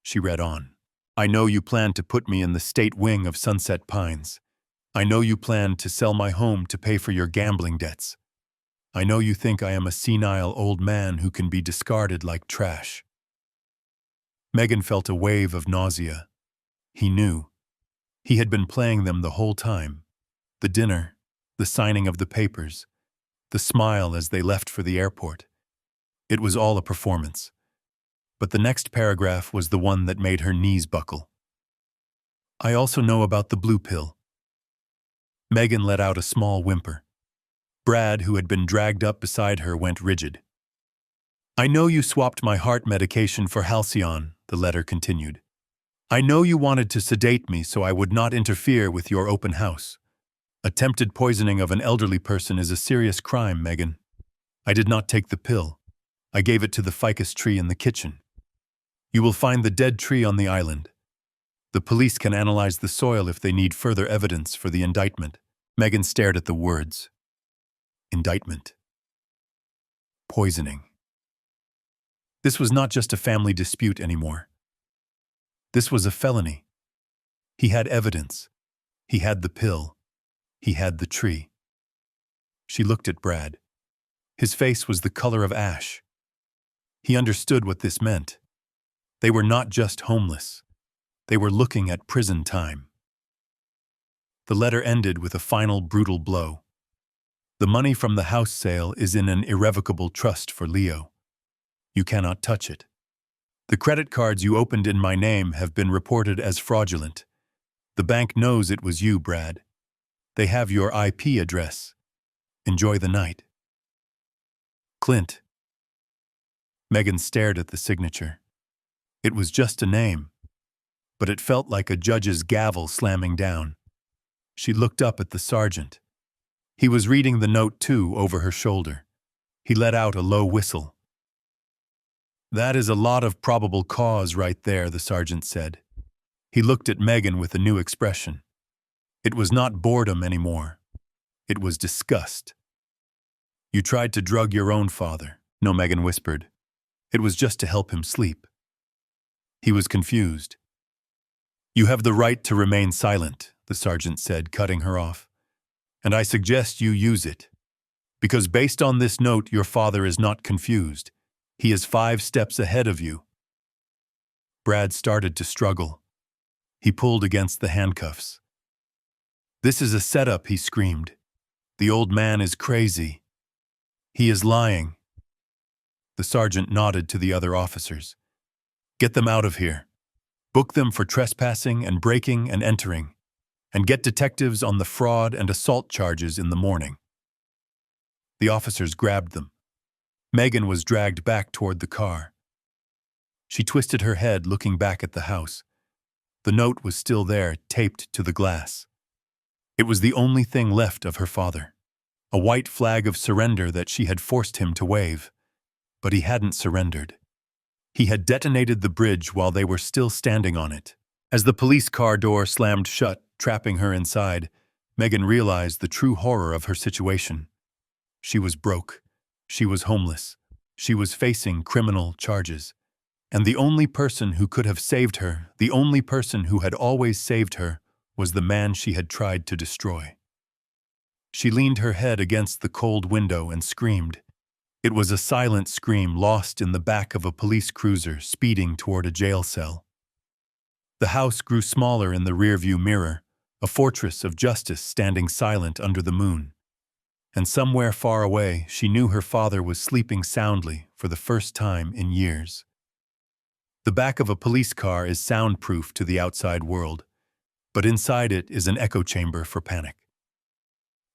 She read on. "I know you plan to put me in the state wing of Sunset Pines. I know you plan to sell my home to pay for your gambling debts. I know you think I am a senile old man who can be discarded like trash." Megan felt a wave of nausea. He knew. He had been playing them the whole time. The dinner, the signing of the papers, the smile as they left for the airport. It was all a performance. But the next paragraph was the one that made her knees buckle. "I also know about the blue pill." Megan let out a small whimper. Brad, who had been dragged up beside her, went rigid. "I know you swapped my heart medication for Halcyon," the letter continued. "I know you wanted to sedate me so I would not interfere with your open house. Attempted poisoning of an elderly person is a serious crime, Megan. I did not take the pill. I gave it to the ficus tree in the kitchen. You will find the dead tree on the island. The police can analyze the soil if they need further evidence for the indictment." Megan stared at the words. Indictment. Poisoning. This was not just a family dispute anymore. This was a felony. He had evidence. He had the pill. He had the tree. She looked at Brad. His face was the color of ash. He understood what this meant. They were not just homeless. They were looking at prison time. The letter ended with a final brutal blow. The money from the house sale is in an irrevocable trust for Leo. You cannot touch it. The credit cards you opened in my name have been reported as fraudulent. The bank knows it was you, Brad. They have your IP address. Enjoy the night. Clint. Megan stared at the signature. It was just a name, but it felt like a judge's gavel slamming down. She looked up at the sergeant. He was reading the note too over her shoulder. He let out a low whistle. That is a lot of probable cause right there, the sergeant said. He looked at Megan with a new expression. It was not boredom anymore. It was disgust. You tried to drug your own father. No, Megan whispered. It was just to help him sleep. He was confused. You have the right to remain silent, the sergeant said, cutting her off. And I suggest you use it. Because based on this note, your father is not confused. He is 5 steps ahead of you. Brad started to struggle. He pulled against the handcuffs. This is a setup, he screamed. The old man is crazy. He is lying. The sergeant nodded to the other officers. Get them out of here. Book them for trespassing and breaking and entering. And get detectives on the fraud and assault charges in the morning. The officers grabbed them. Megan was dragged back toward the car. She twisted her head, looking back at the house. The note was still there, taped to the glass. It was the only thing left of her father. A white flag of surrender that she had forced him to wave. But he hadn't surrendered. He had detonated the bridge while they were still standing on it. As the police car door slammed shut, trapping her inside, Megan realized the true horror of her situation. She was broke. She was homeless. She was facing criminal charges. And the only person who could have saved her, the only person who had always saved her, was the man she had tried to destroy. She leaned her head against the cold window and screamed. It was a silent scream lost in the back of a police cruiser speeding toward a jail cell. The house grew smaller in the rearview mirror, a fortress of justice standing silent under the moon. And somewhere far away, she knew her father was sleeping soundly for the first time in years. The back of a police car is soundproof to the outside world, but inside it is an echo chamber for panic.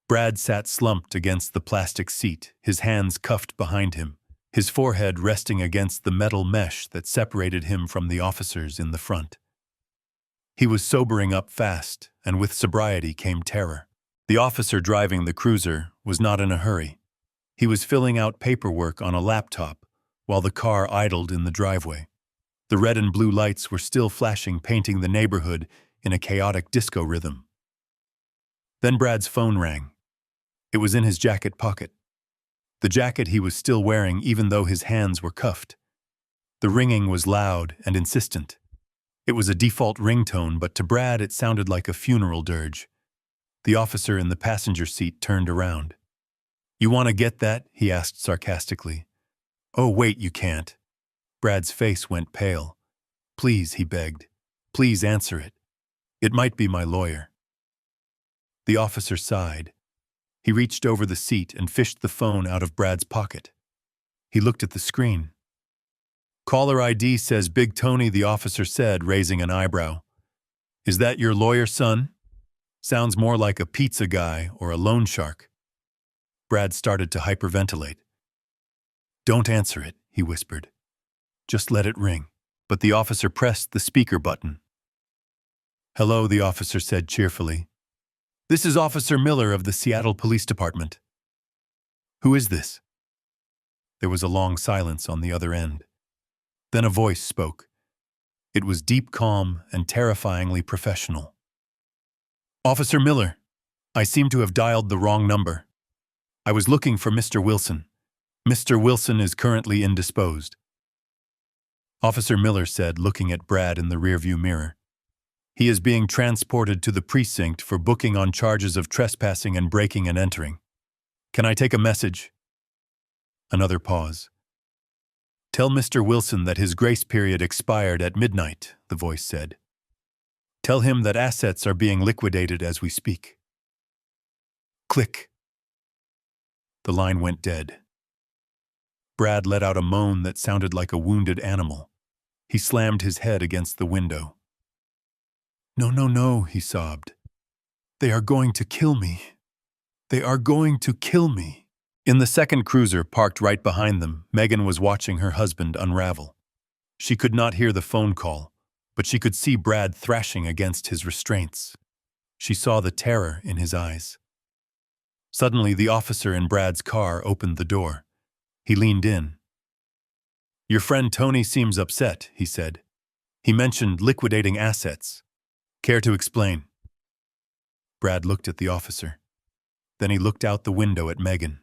Brad sat slumped against the plastic seat, his hands cuffed behind him, his forehead resting against the metal mesh that separated him from the officers in the front. He was sobering up fast, and with sobriety came terror. The officer driving the cruiser was not in a hurry. He was filling out paperwork on a laptop while the car idled in the driveway. The red and blue lights were still flashing, painting the neighborhood in a chaotic disco rhythm. Then Brad's phone rang. It was in his jacket pocket. The jacket he was still wearing even though his hands were cuffed. The ringing was loud and insistent. It was a default ringtone, but to Brad it sounded like a funeral dirge. The officer in the passenger seat turned around. You want to get that? He asked sarcastically. Oh, wait, you can't. Brad's face went pale. Please, he begged. Please answer it. It might be my lawyer. The officer sighed. He reached over the seat and fished the phone out of Brad's pocket. He looked at the screen. Caller ID says Big Tony, the officer said, raising an eyebrow. Is that your lawyer, son? Sounds more like a pizza guy or a loan shark. Brad started to hyperventilate. Don't answer it, he whispered. Just let it ring. But the officer pressed the speaker button. Hello, the officer said cheerfully. This is Officer Miller of the Seattle Police Department. Who is this? There was a long silence on the other end. Then a voice spoke. It was deep, calm, and terrifyingly professional. Officer Miller, I seem to have dialed the wrong number. I was looking for Mr. Wilson. Mr. Wilson is currently indisposed. Officer Miller said, looking at Brad in the rearview mirror. He is being transported to the precinct for booking on charges of trespassing and breaking and entering. Can I take a message? Another pause. Tell Mr. Wilson that his grace period expired at midnight, the voice said. Tell him that assets are being liquidated as we speak. Click. The line went dead. Brad let out a moan that sounded like a wounded animal. He slammed his head against the window. No, no, no, he sobbed. They are going to kill me. They are going to kill me. In the second cruiser parked right behind them, Megan was watching her husband unravel. She could not hear the phone call, but she could see Brad thrashing against his restraints. She saw the terror in his eyes. Suddenly, the officer in Brad's car opened the door. He leaned in. Your friend Tony seems upset, he said. He mentioned liquidating assets. Care to explain? Brad looked at the officer. Then he looked out the window at Megan.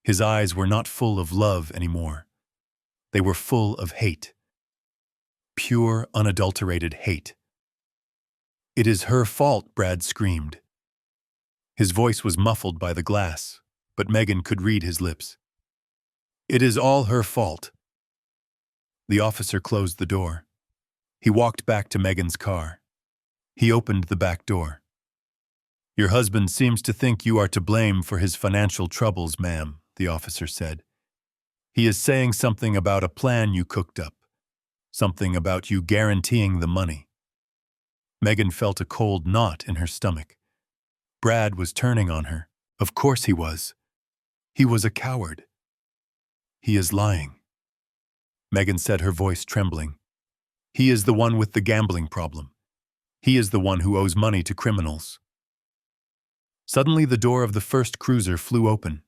His eyes were not full of love anymore. They were full of hate. Pure, unadulterated hate. It is her fault, Brad screamed. His voice was muffled by the glass, but Megan could read his lips. It is all her fault. The officer closed the door. He walked back to Megan's car. He opened the back door. Your husband seems to think you are to blame for his financial troubles, ma'am, the officer said. He is saying something about a plan you cooked up. Something about you guaranteeing the money. Megan felt a cold knot in her stomach. Brad was turning on her. Of course he was. He was a coward. He is lying. Megan said, her voice trembling. He is the one with the gambling problem. He is the one who owes money to criminals. Suddenly, the door of the first cruiser flew open.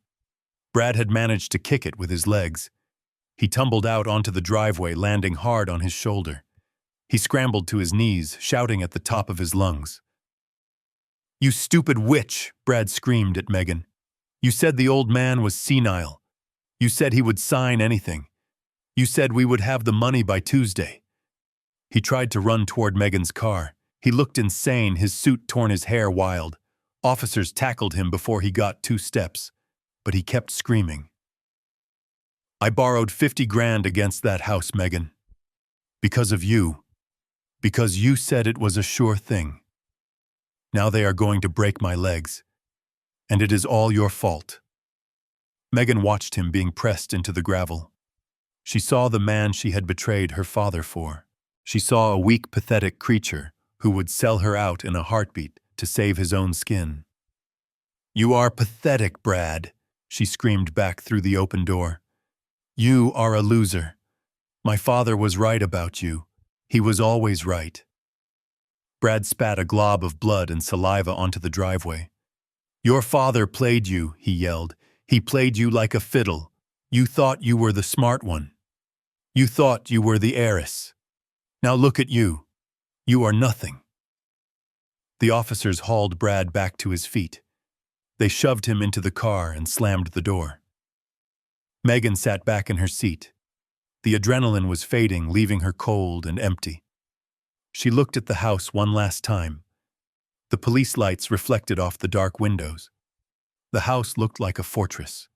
Brad had managed to kick it with his legs. He tumbled out onto the driveway, landing hard on his shoulder. He scrambled to his knees, shouting at the top of his lungs. You stupid witch, Brad screamed at Megan. You said the old man was senile. You said he would sign anything. You said we would have the money by Tuesday. He tried to run toward Megan's car. He looked insane, his suit torn, his hair wild. Officers tackled him before he got 2 steps, but he kept screaming. I borrowed 50 grand against that house, Megan. Because of you. Because you said it was a sure thing. Now they are going to break my legs. And it is all your fault. Megan watched him being pressed into the gravel. She saw the man she had betrayed her father for. She saw a weak, pathetic creature who would sell her out in a heartbeat to save his own skin. You are pathetic, Brad, she screamed back through the open door. You are a loser. My father was right about you. He was always right. Brad spat a glob of blood and saliva onto the driveway. Your father played you, he yelled. He played you like a fiddle. You thought you were the smart one. You thought you were the heiress. Now look at you. You are nothing. The officers hauled Brad back to his feet. They shoved him into the car and slammed the door. Megan sat back in her seat. The adrenaline was fading, leaving her cold and empty. She looked at the house one last time. The police lights reflected off the dark windows. The house looked like a fortress.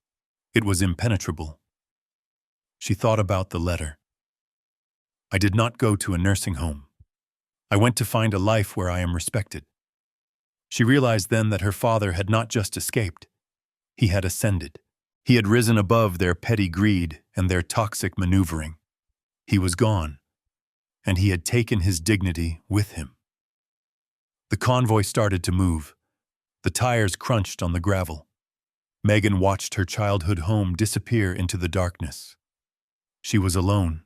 It was impenetrable. She thought about the letter. I did not go to a nursing home. I went to find a life where I am respected. She realized then that her father had not just escaped. He had ascended. He had risen above their petty greed and their toxic maneuvering. He was gone, and he had taken his dignity with him. The convoy started to move. The tires crunched on the gravel. Megan watched her childhood home disappear into the darkness. She was alone.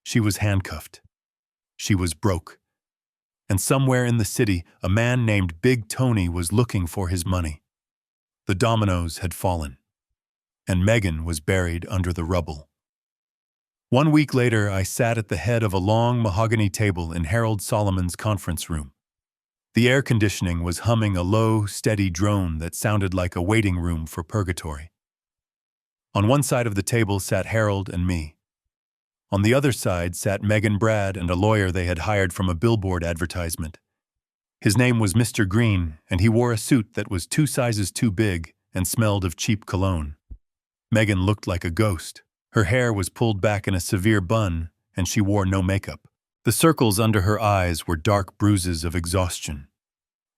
She was handcuffed. She was broke. And somewhere in the city, a man named Big Tony was looking for his money. The dominoes had fallen, and Megan was buried under the rubble. 1 week later, I sat at the head of a long mahogany table in Harold Solomon's conference room. The air conditioning was humming a low, steady drone that sounded like a waiting room for purgatory. On one side of the table sat Harold and me. On the other side sat Megan, Brad, and a lawyer they had hired from a billboard advertisement. His name was Mr. Green, and he wore a suit that was 2 sizes too big and smelled of cheap cologne. Megan looked like a ghost. Her hair was pulled back in a severe bun, and she wore no makeup. The circles under her eyes were dark bruises of exhaustion.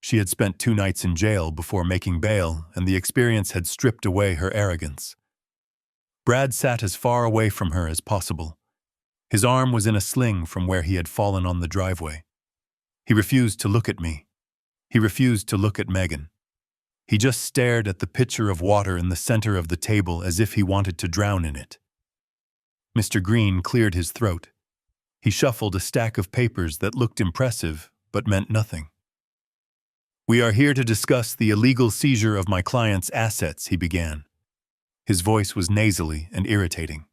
She had spent 2 nights in jail before making bail, and the experience had stripped away her arrogance. Brad sat as far away from her as possible. His arm was in a sling from where he had fallen on the driveway. He refused to look at me. He refused to look at Megan. He just stared at the pitcher of water in the center of the table as if he wanted to drown in it. Mr. Green cleared his throat. He shuffled a stack of papers that looked impressive but meant nothing. "We are here to discuss the illegal seizure of my client's assets," he began. His voice was nasally and irritating.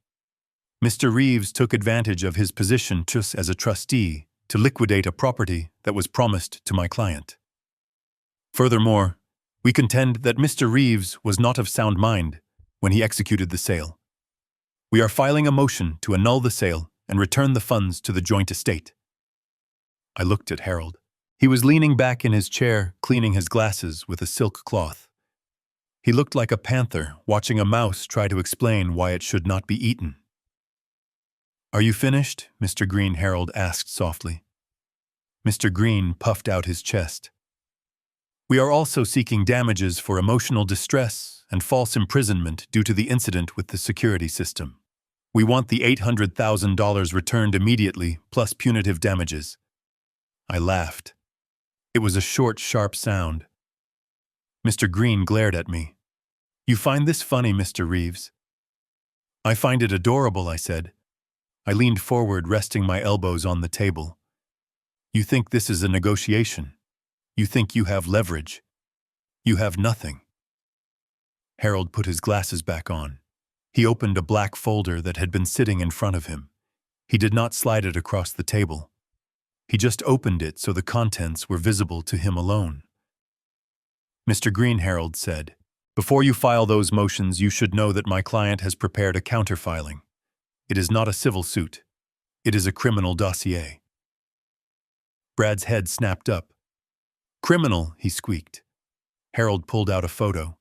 Mr. Reeves took advantage of his position as a trustee to liquidate a property that was promised to my client. Furthermore, we contend that Mr. Reeves was not of sound mind when he executed the sale. We are filing a motion to annul the sale and return the funds to the joint estate. I looked at Harold. He was leaning back in his chair, cleaning his glasses with a silk cloth. He looked like a panther watching a mouse try to explain why it should not be eaten. "Are you finished?" Mr. Green, Harold asked softly. Mr. Green puffed out his chest. "We are also seeking damages for emotional distress and false imprisonment due to the incident with the security system. We want the $800,000 returned immediately, plus punitive damages." I laughed. It was a short, sharp sound. Mr. Green glared at me. "You find this funny, Mr. Reeves?" "I find it adorable," I said. I leaned forward, resting my elbows on the table. "You think this is a negotiation? You think you have leverage? You have nothing." Harold put his glasses back on. He opened a black folder that had been sitting in front of him. He did not slide it across the table. He just opened it so the contents were visible to him alone. "Mr. Green," Harold said, "before you file those motions, you should know that my client has prepared a counterfiling. It is not a civil suit. It is a criminal dossier." Brad's head snapped up. "Criminal," he squeaked. Harold pulled out a photo.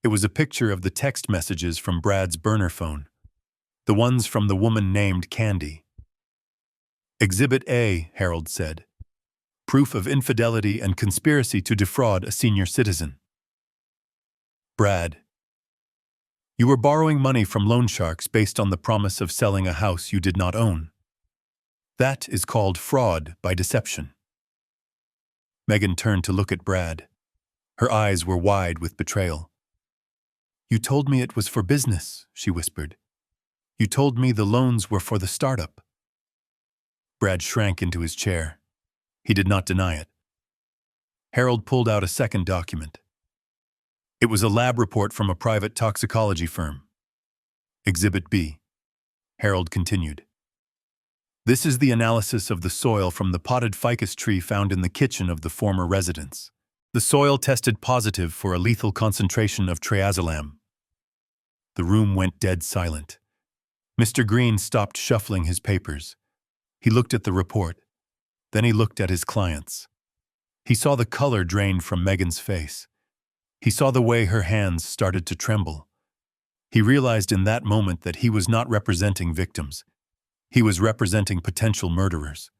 It was a picture of the text messages from Brad's burner phone, the ones from the woman named Candy. "Exhibit A," Harold said. "Proof of infidelity and conspiracy to defraud a senior citizen." "Brad, you were borrowing money from loan sharks based on the promise of selling a house you did not own. That is called fraud by deception." Megan turned to look at Brad. Her eyes were wide with betrayal. "You told me it was for business," she whispered. "You told me the loans were for the startup." Brad shrank into his chair. He did not deny it. Harold pulled out a second document. It was a lab report from a private toxicology firm. "Exhibit B," Harold continued. "This is the analysis of the soil from the potted ficus tree found in the kitchen of the former residence. The soil tested positive for a lethal concentration of triazolam." The room went dead silent. Mr. Green stopped shuffling his papers. He looked at the report. Then he looked at his clients. He saw the color drain from Megan's face. He saw the way her hands started to tremble. He realized in that moment that he was not representing victims. He was representing potential murderers.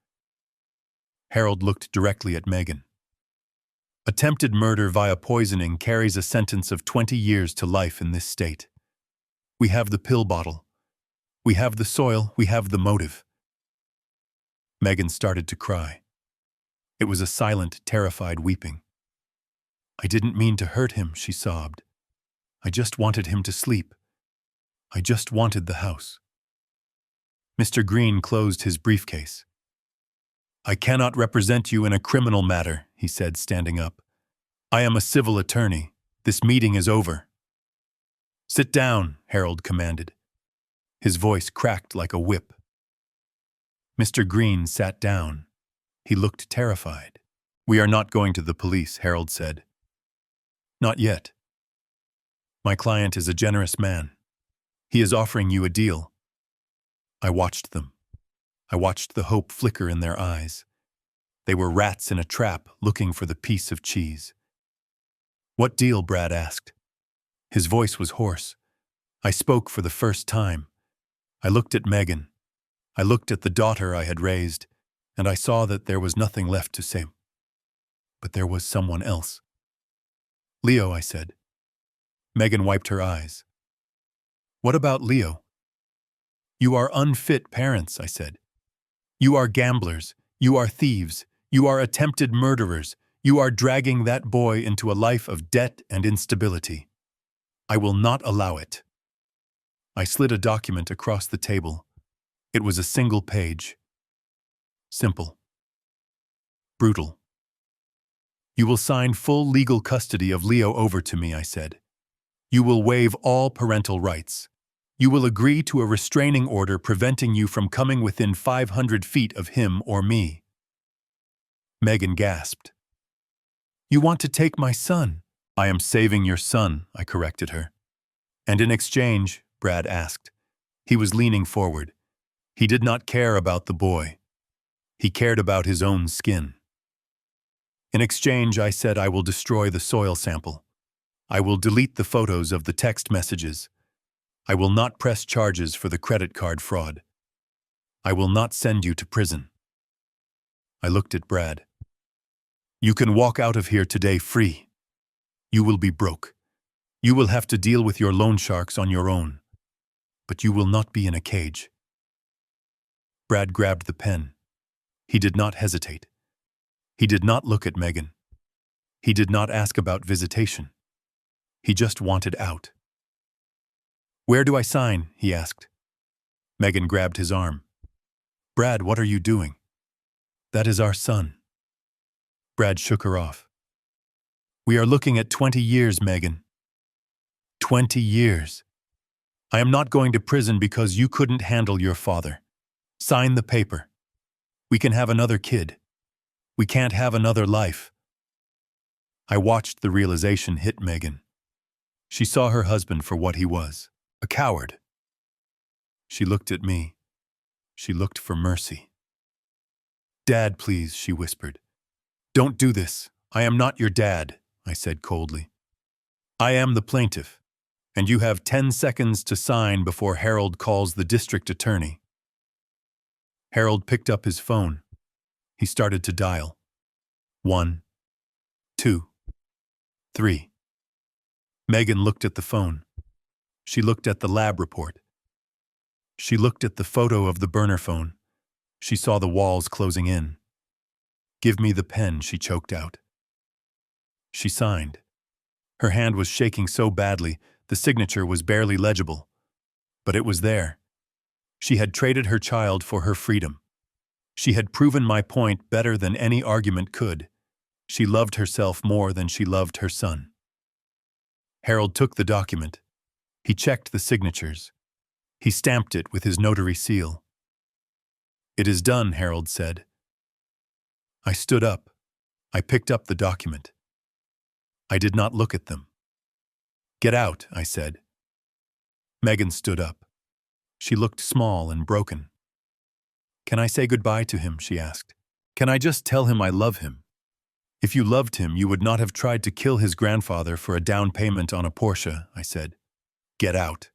Harold looked directly at Megan. "Attempted murder via poisoning carries a sentence of 20 years to life in this state. We have the pill bottle. We have the soil. We have the motive." Megan started to cry. It was a silent, terrified weeping. "I didn't mean to hurt him," she sobbed. "I just wanted him to sleep. I just wanted the house." Mr. Green closed his briefcase. "I cannot represent you in a criminal matter," he said, standing up. "I am a civil attorney. This meeting is over." "Sit down," Harold commanded. His voice cracked like a whip. Mr. Green sat down. He looked terrified. "We are not going to the police," Harold said. "Not yet. My client is a generous man. He is offering you a deal." I watched them. I watched the hope flicker in their eyes. They were rats in a trap looking for the piece of cheese. "What deal?" Brad asked. His voice was hoarse. I spoke for the first time. I looked at Megan. I looked at the daughter I had raised, and I saw that there was nothing left to say. But there was someone else. "Leo," I said. Megan wiped her eyes. "What about Leo?" "You are unfit parents," I said. "You are gamblers. You are thieves. You are attempted murderers. You are dragging that boy into a life of debt and instability. I will not allow it." I slid a document across the table. It was a single page. Simple. Brutal. "You will sign full legal custody of Leo over to me," I said. "You will waive all parental rights. You will agree to a restraining order preventing you from coming within 500 feet of him or me." Megan gasped. "You want to take my son?" "I am saving your son," I corrected her. "And in exchange," Brad asked. He was leaning forward. He did not care about the boy. He cared about his own skin. "In exchange," I said, "I will destroy the soil sample. I will delete the photos of the text messages. I will not press charges for the credit card fraud. I will not send you to prison." I looked at Brad. "You can walk out of here today free. You will be broke. You will have to deal with your loan sharks on your own. But you will not be in a cage." Brad grabbed the pen. He did not hesitate. He did not look at Megan. He did not ask about visitation. He just wanted out. "Where do I sign?" he asked. Megan grabbed his arm. "Brad, what are you doing?" "That is our son." Brad shook her off. "We are looking at 20 years, Megan. 20 years. I am not going to prison because you couldn't handle your father. Sign the paper. We can have another kid. We can't have another life." I watched the realization hit Megan. She saw her husband for what he was, a coward. She looked at me. She looked for mercy. "Dad, please," she whispered. "Don't do this. I am not your dad," I said coldly. "I am the plaintiff, and you have 10 seconds to sign before Harold calls the district attorney." Harold picked up his phone. He started to dial. 1, 2, 3. Megan looked at the phone. She looked at the lab report. She looked at the photo of the burner phone. She saw the walls closing in. "Give me the pen," she choked out. She signed. Her hand was shaking so badly, the signature was barely legible. But it was there. She had traded her child for her freedom. She had proven my point better than any argument could. She loved herself more than she loved her son. Harold took the document. He checked the signatures. He stamped it with his notary seal. "It is done," Harold said. I stood up. I picked up the document. I did not look at them. "Get out," I said. Megan stood up. She looked small and broken. "Can I say goodbye to him?" she asked. "Can I just tell him I love him? If you loved him, you would not have tried to kill his grandfather for a down payment on a Porsche," I said. "Get out."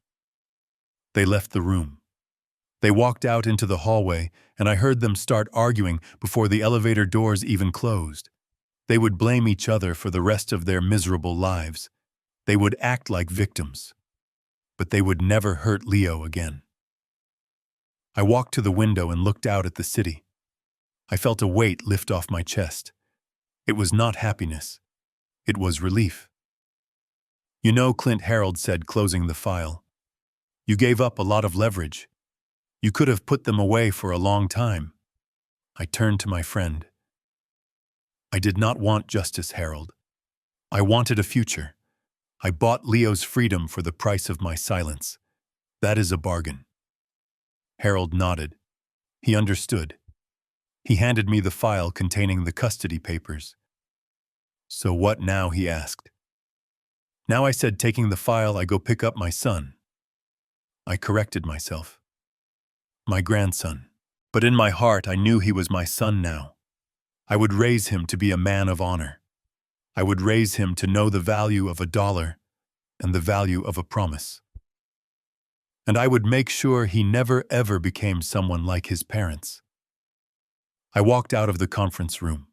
They left the room. They walked out into the hallway, and I heard them start arguing before the elevator doors even closed. They would blame each other for the rest of their miserable lives. They would act like victims. But they would never hurt Leo again. I walked to the window and looked out at the city. I felt a weight lift off my chest. It was not happiness. It was relief. "You know," Clint Harold said, closing the file, "you gave up a lot of leverage. You could have put them away for a long time." I turned to my friend. "I did not want justice, Harold. I wanted a future. I bought Leo's freedom for the price of my silence. That is a bargain." Harold nodded. He understood. He handed me the file containing the custody papers. "So what now?" he asked. "Now," I said, taking the file, "I go pick up my son." I corrected myself. my grandson. But in my heart, I knew he was my son now. I would raise him to be a man of honor. I would raise him to know the value of $1 and the value of a promise. And I would make sure he never ever became someone like his parents. I walked out of the conference room.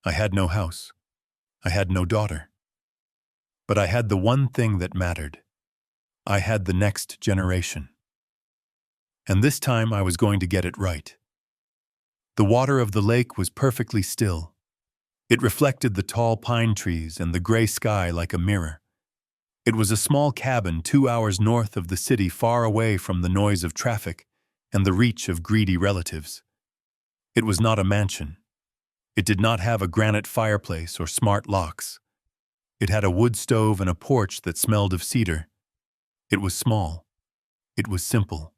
I had no house. I had no daughter. But I had the one thing that mattered. I had the next generation. And this time I was going to get it right. The water of the lake was perfectly still. It reflected the tall pine trees and the gray sky like a mirror. It was a small cabin 2 hours north of the city, far away from the noise of traffic and the reach of greedy relatives. It was not a mansion. It did not have a granite fireplace or smart locks. It had a wood stove and a porch that smelled of cedar. It was small. It was simple.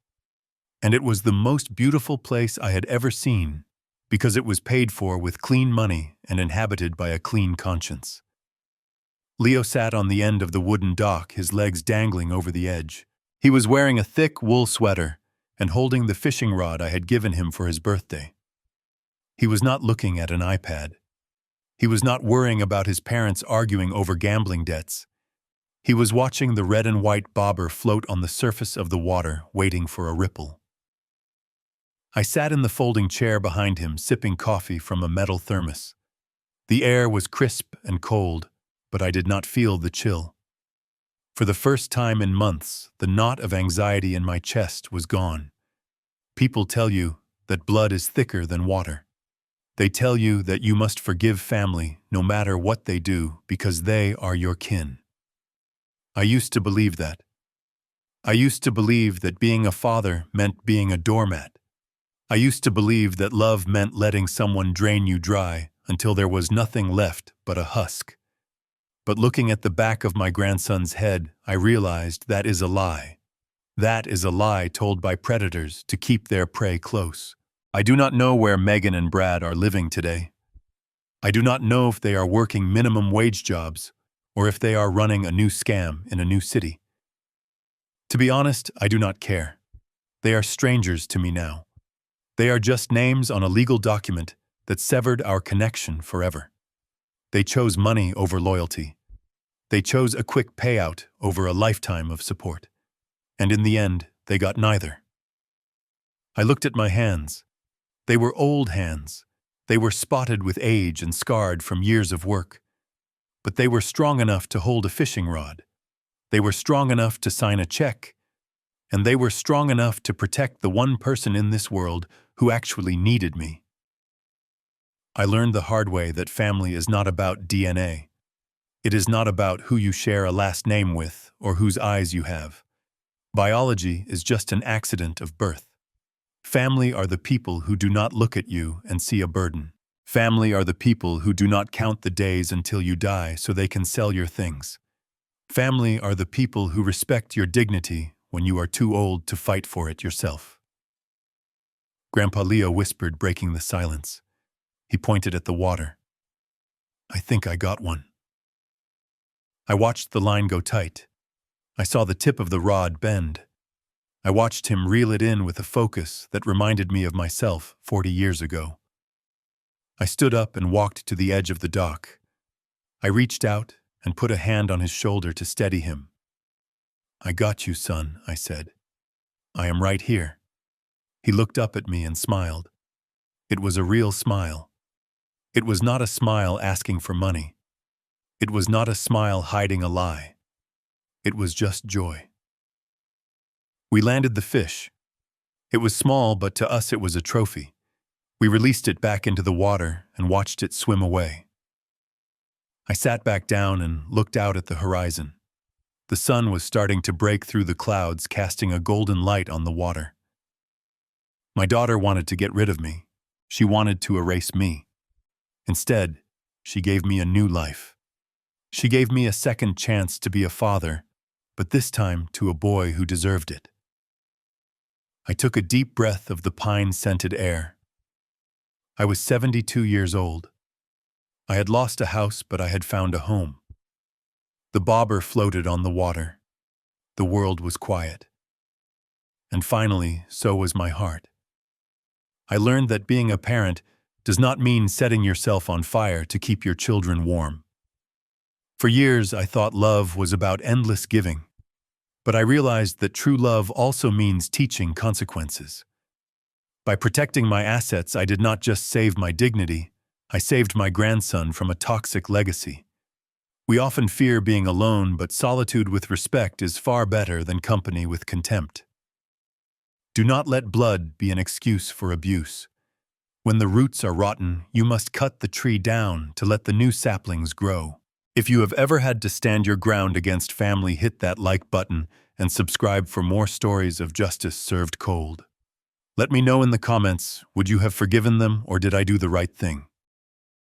And it was the most beautiful place I had ever seen, because it was paid for with clean money and inhabited by a clean conscience. Leo sat on the end of the wooden dock, his legs dangling over the edge. He was wearing a thick wool sweater and holding the fishing rod I had given him for his birthday. He was not looking at an iPad. He was not worrying about his parents arguing over gambling debts. He was watching the red and white bobber float on the surface of the water, waiting for a ripple. I sat in the folding chair behind him, sipping coffee from a metal thermos. The air was crisp and cold, but I did not feel the chill. For the first time in months, the knot of anxiety in my chest was gone. People tell you that blood is thicker than water. They tell you that you must forgive family no matter what they do because they are your kin. I used to believe that. I used to believe that being a father meant being a doormat. I used to believe that love meant letting someone drain you dry until there was nothing left but a husk. But looking at the back of my grandson's head, I realized that is a lie. That is a lie told by predators to keep their prey close. I do not know where Megan and Brad are living today. I do not know if they are working minimum wage jobs or if they are running a new scam in a new city. To be honest, I do not care. They are strangers to me now. They are just names on a legal document that severed our connection forever. They chose money over loyalty. They chose a quick payout over a lifetime of support. And in the end, they got neither. I looked at my hands. They were old hands. They were spotted with age and scarred from years of work. But they were strong enough to hold a fishing rod. They were strong enough to sign a check. And they were strong enough to protect the one person in this world who actually needed me. I learned the hard way that family is not about DNA. It is not about who you share a last name with or whose eyes you have. Biology is just an accident of birth. Family are the people who do not look at you and see a burden. Family are the people who do not count the days until you die so they can sell your things. Family are the people who respect your dignity when you are too old to fight for it yourself. Grandpa Leo whispered, breaking the silence. He pointed at the water. I think I got one. I watched the line go tight. I saw the tip of the rod bend. I watched him reel it in with a focus that reminded me of myself 40 years ago. I stood up and walked to the edge of the dock. I reached out and put a hand on his shoulder to steady him. I got you, son, I said. I am right here. He looked up at me and smiled. It was a real smile. It was not a smile asking for money. It was not a smile hiding a lie. It was just joy. We landed the fish. It was small, but to us it was a trophy. We released it back into the water and watched it swim away. I sat back down and looked out at the horizon. The sun was starting to break through the clouds, casting a golden light on the water. My daughter wanted to get rid of me. She wanted to erase me. Instead, she gave me a new life. She gave me a second chance to be a father, but this time to a boy who deserved it. I took a deep breath of the pine-scented air. I was 72 years old. I had lost a house, but I had found a home. The bobber floated on the water. The world was quiet. And finally, so was my heart. I learned that being a parent does not mean setting yourself on fire to keep your children warm. For years, I thought love was about endless giving, but I realized that true love also means teaching consequences. By protecting my assets, I did not just save my dignity, I saved my grandson from a toxic legacy. We often fear being alone, but solitude with respect is far better than company with contempt. Do not let blood be an excuse for abuse. When the roots are rotten, you must cut the tree down to let the new saplings grow. If you have ever had to stand your ground against family, hit that like button and subscribe for more stories of justice served cold. Let me know in the comments, would you have forgiven them or did I do the right thing?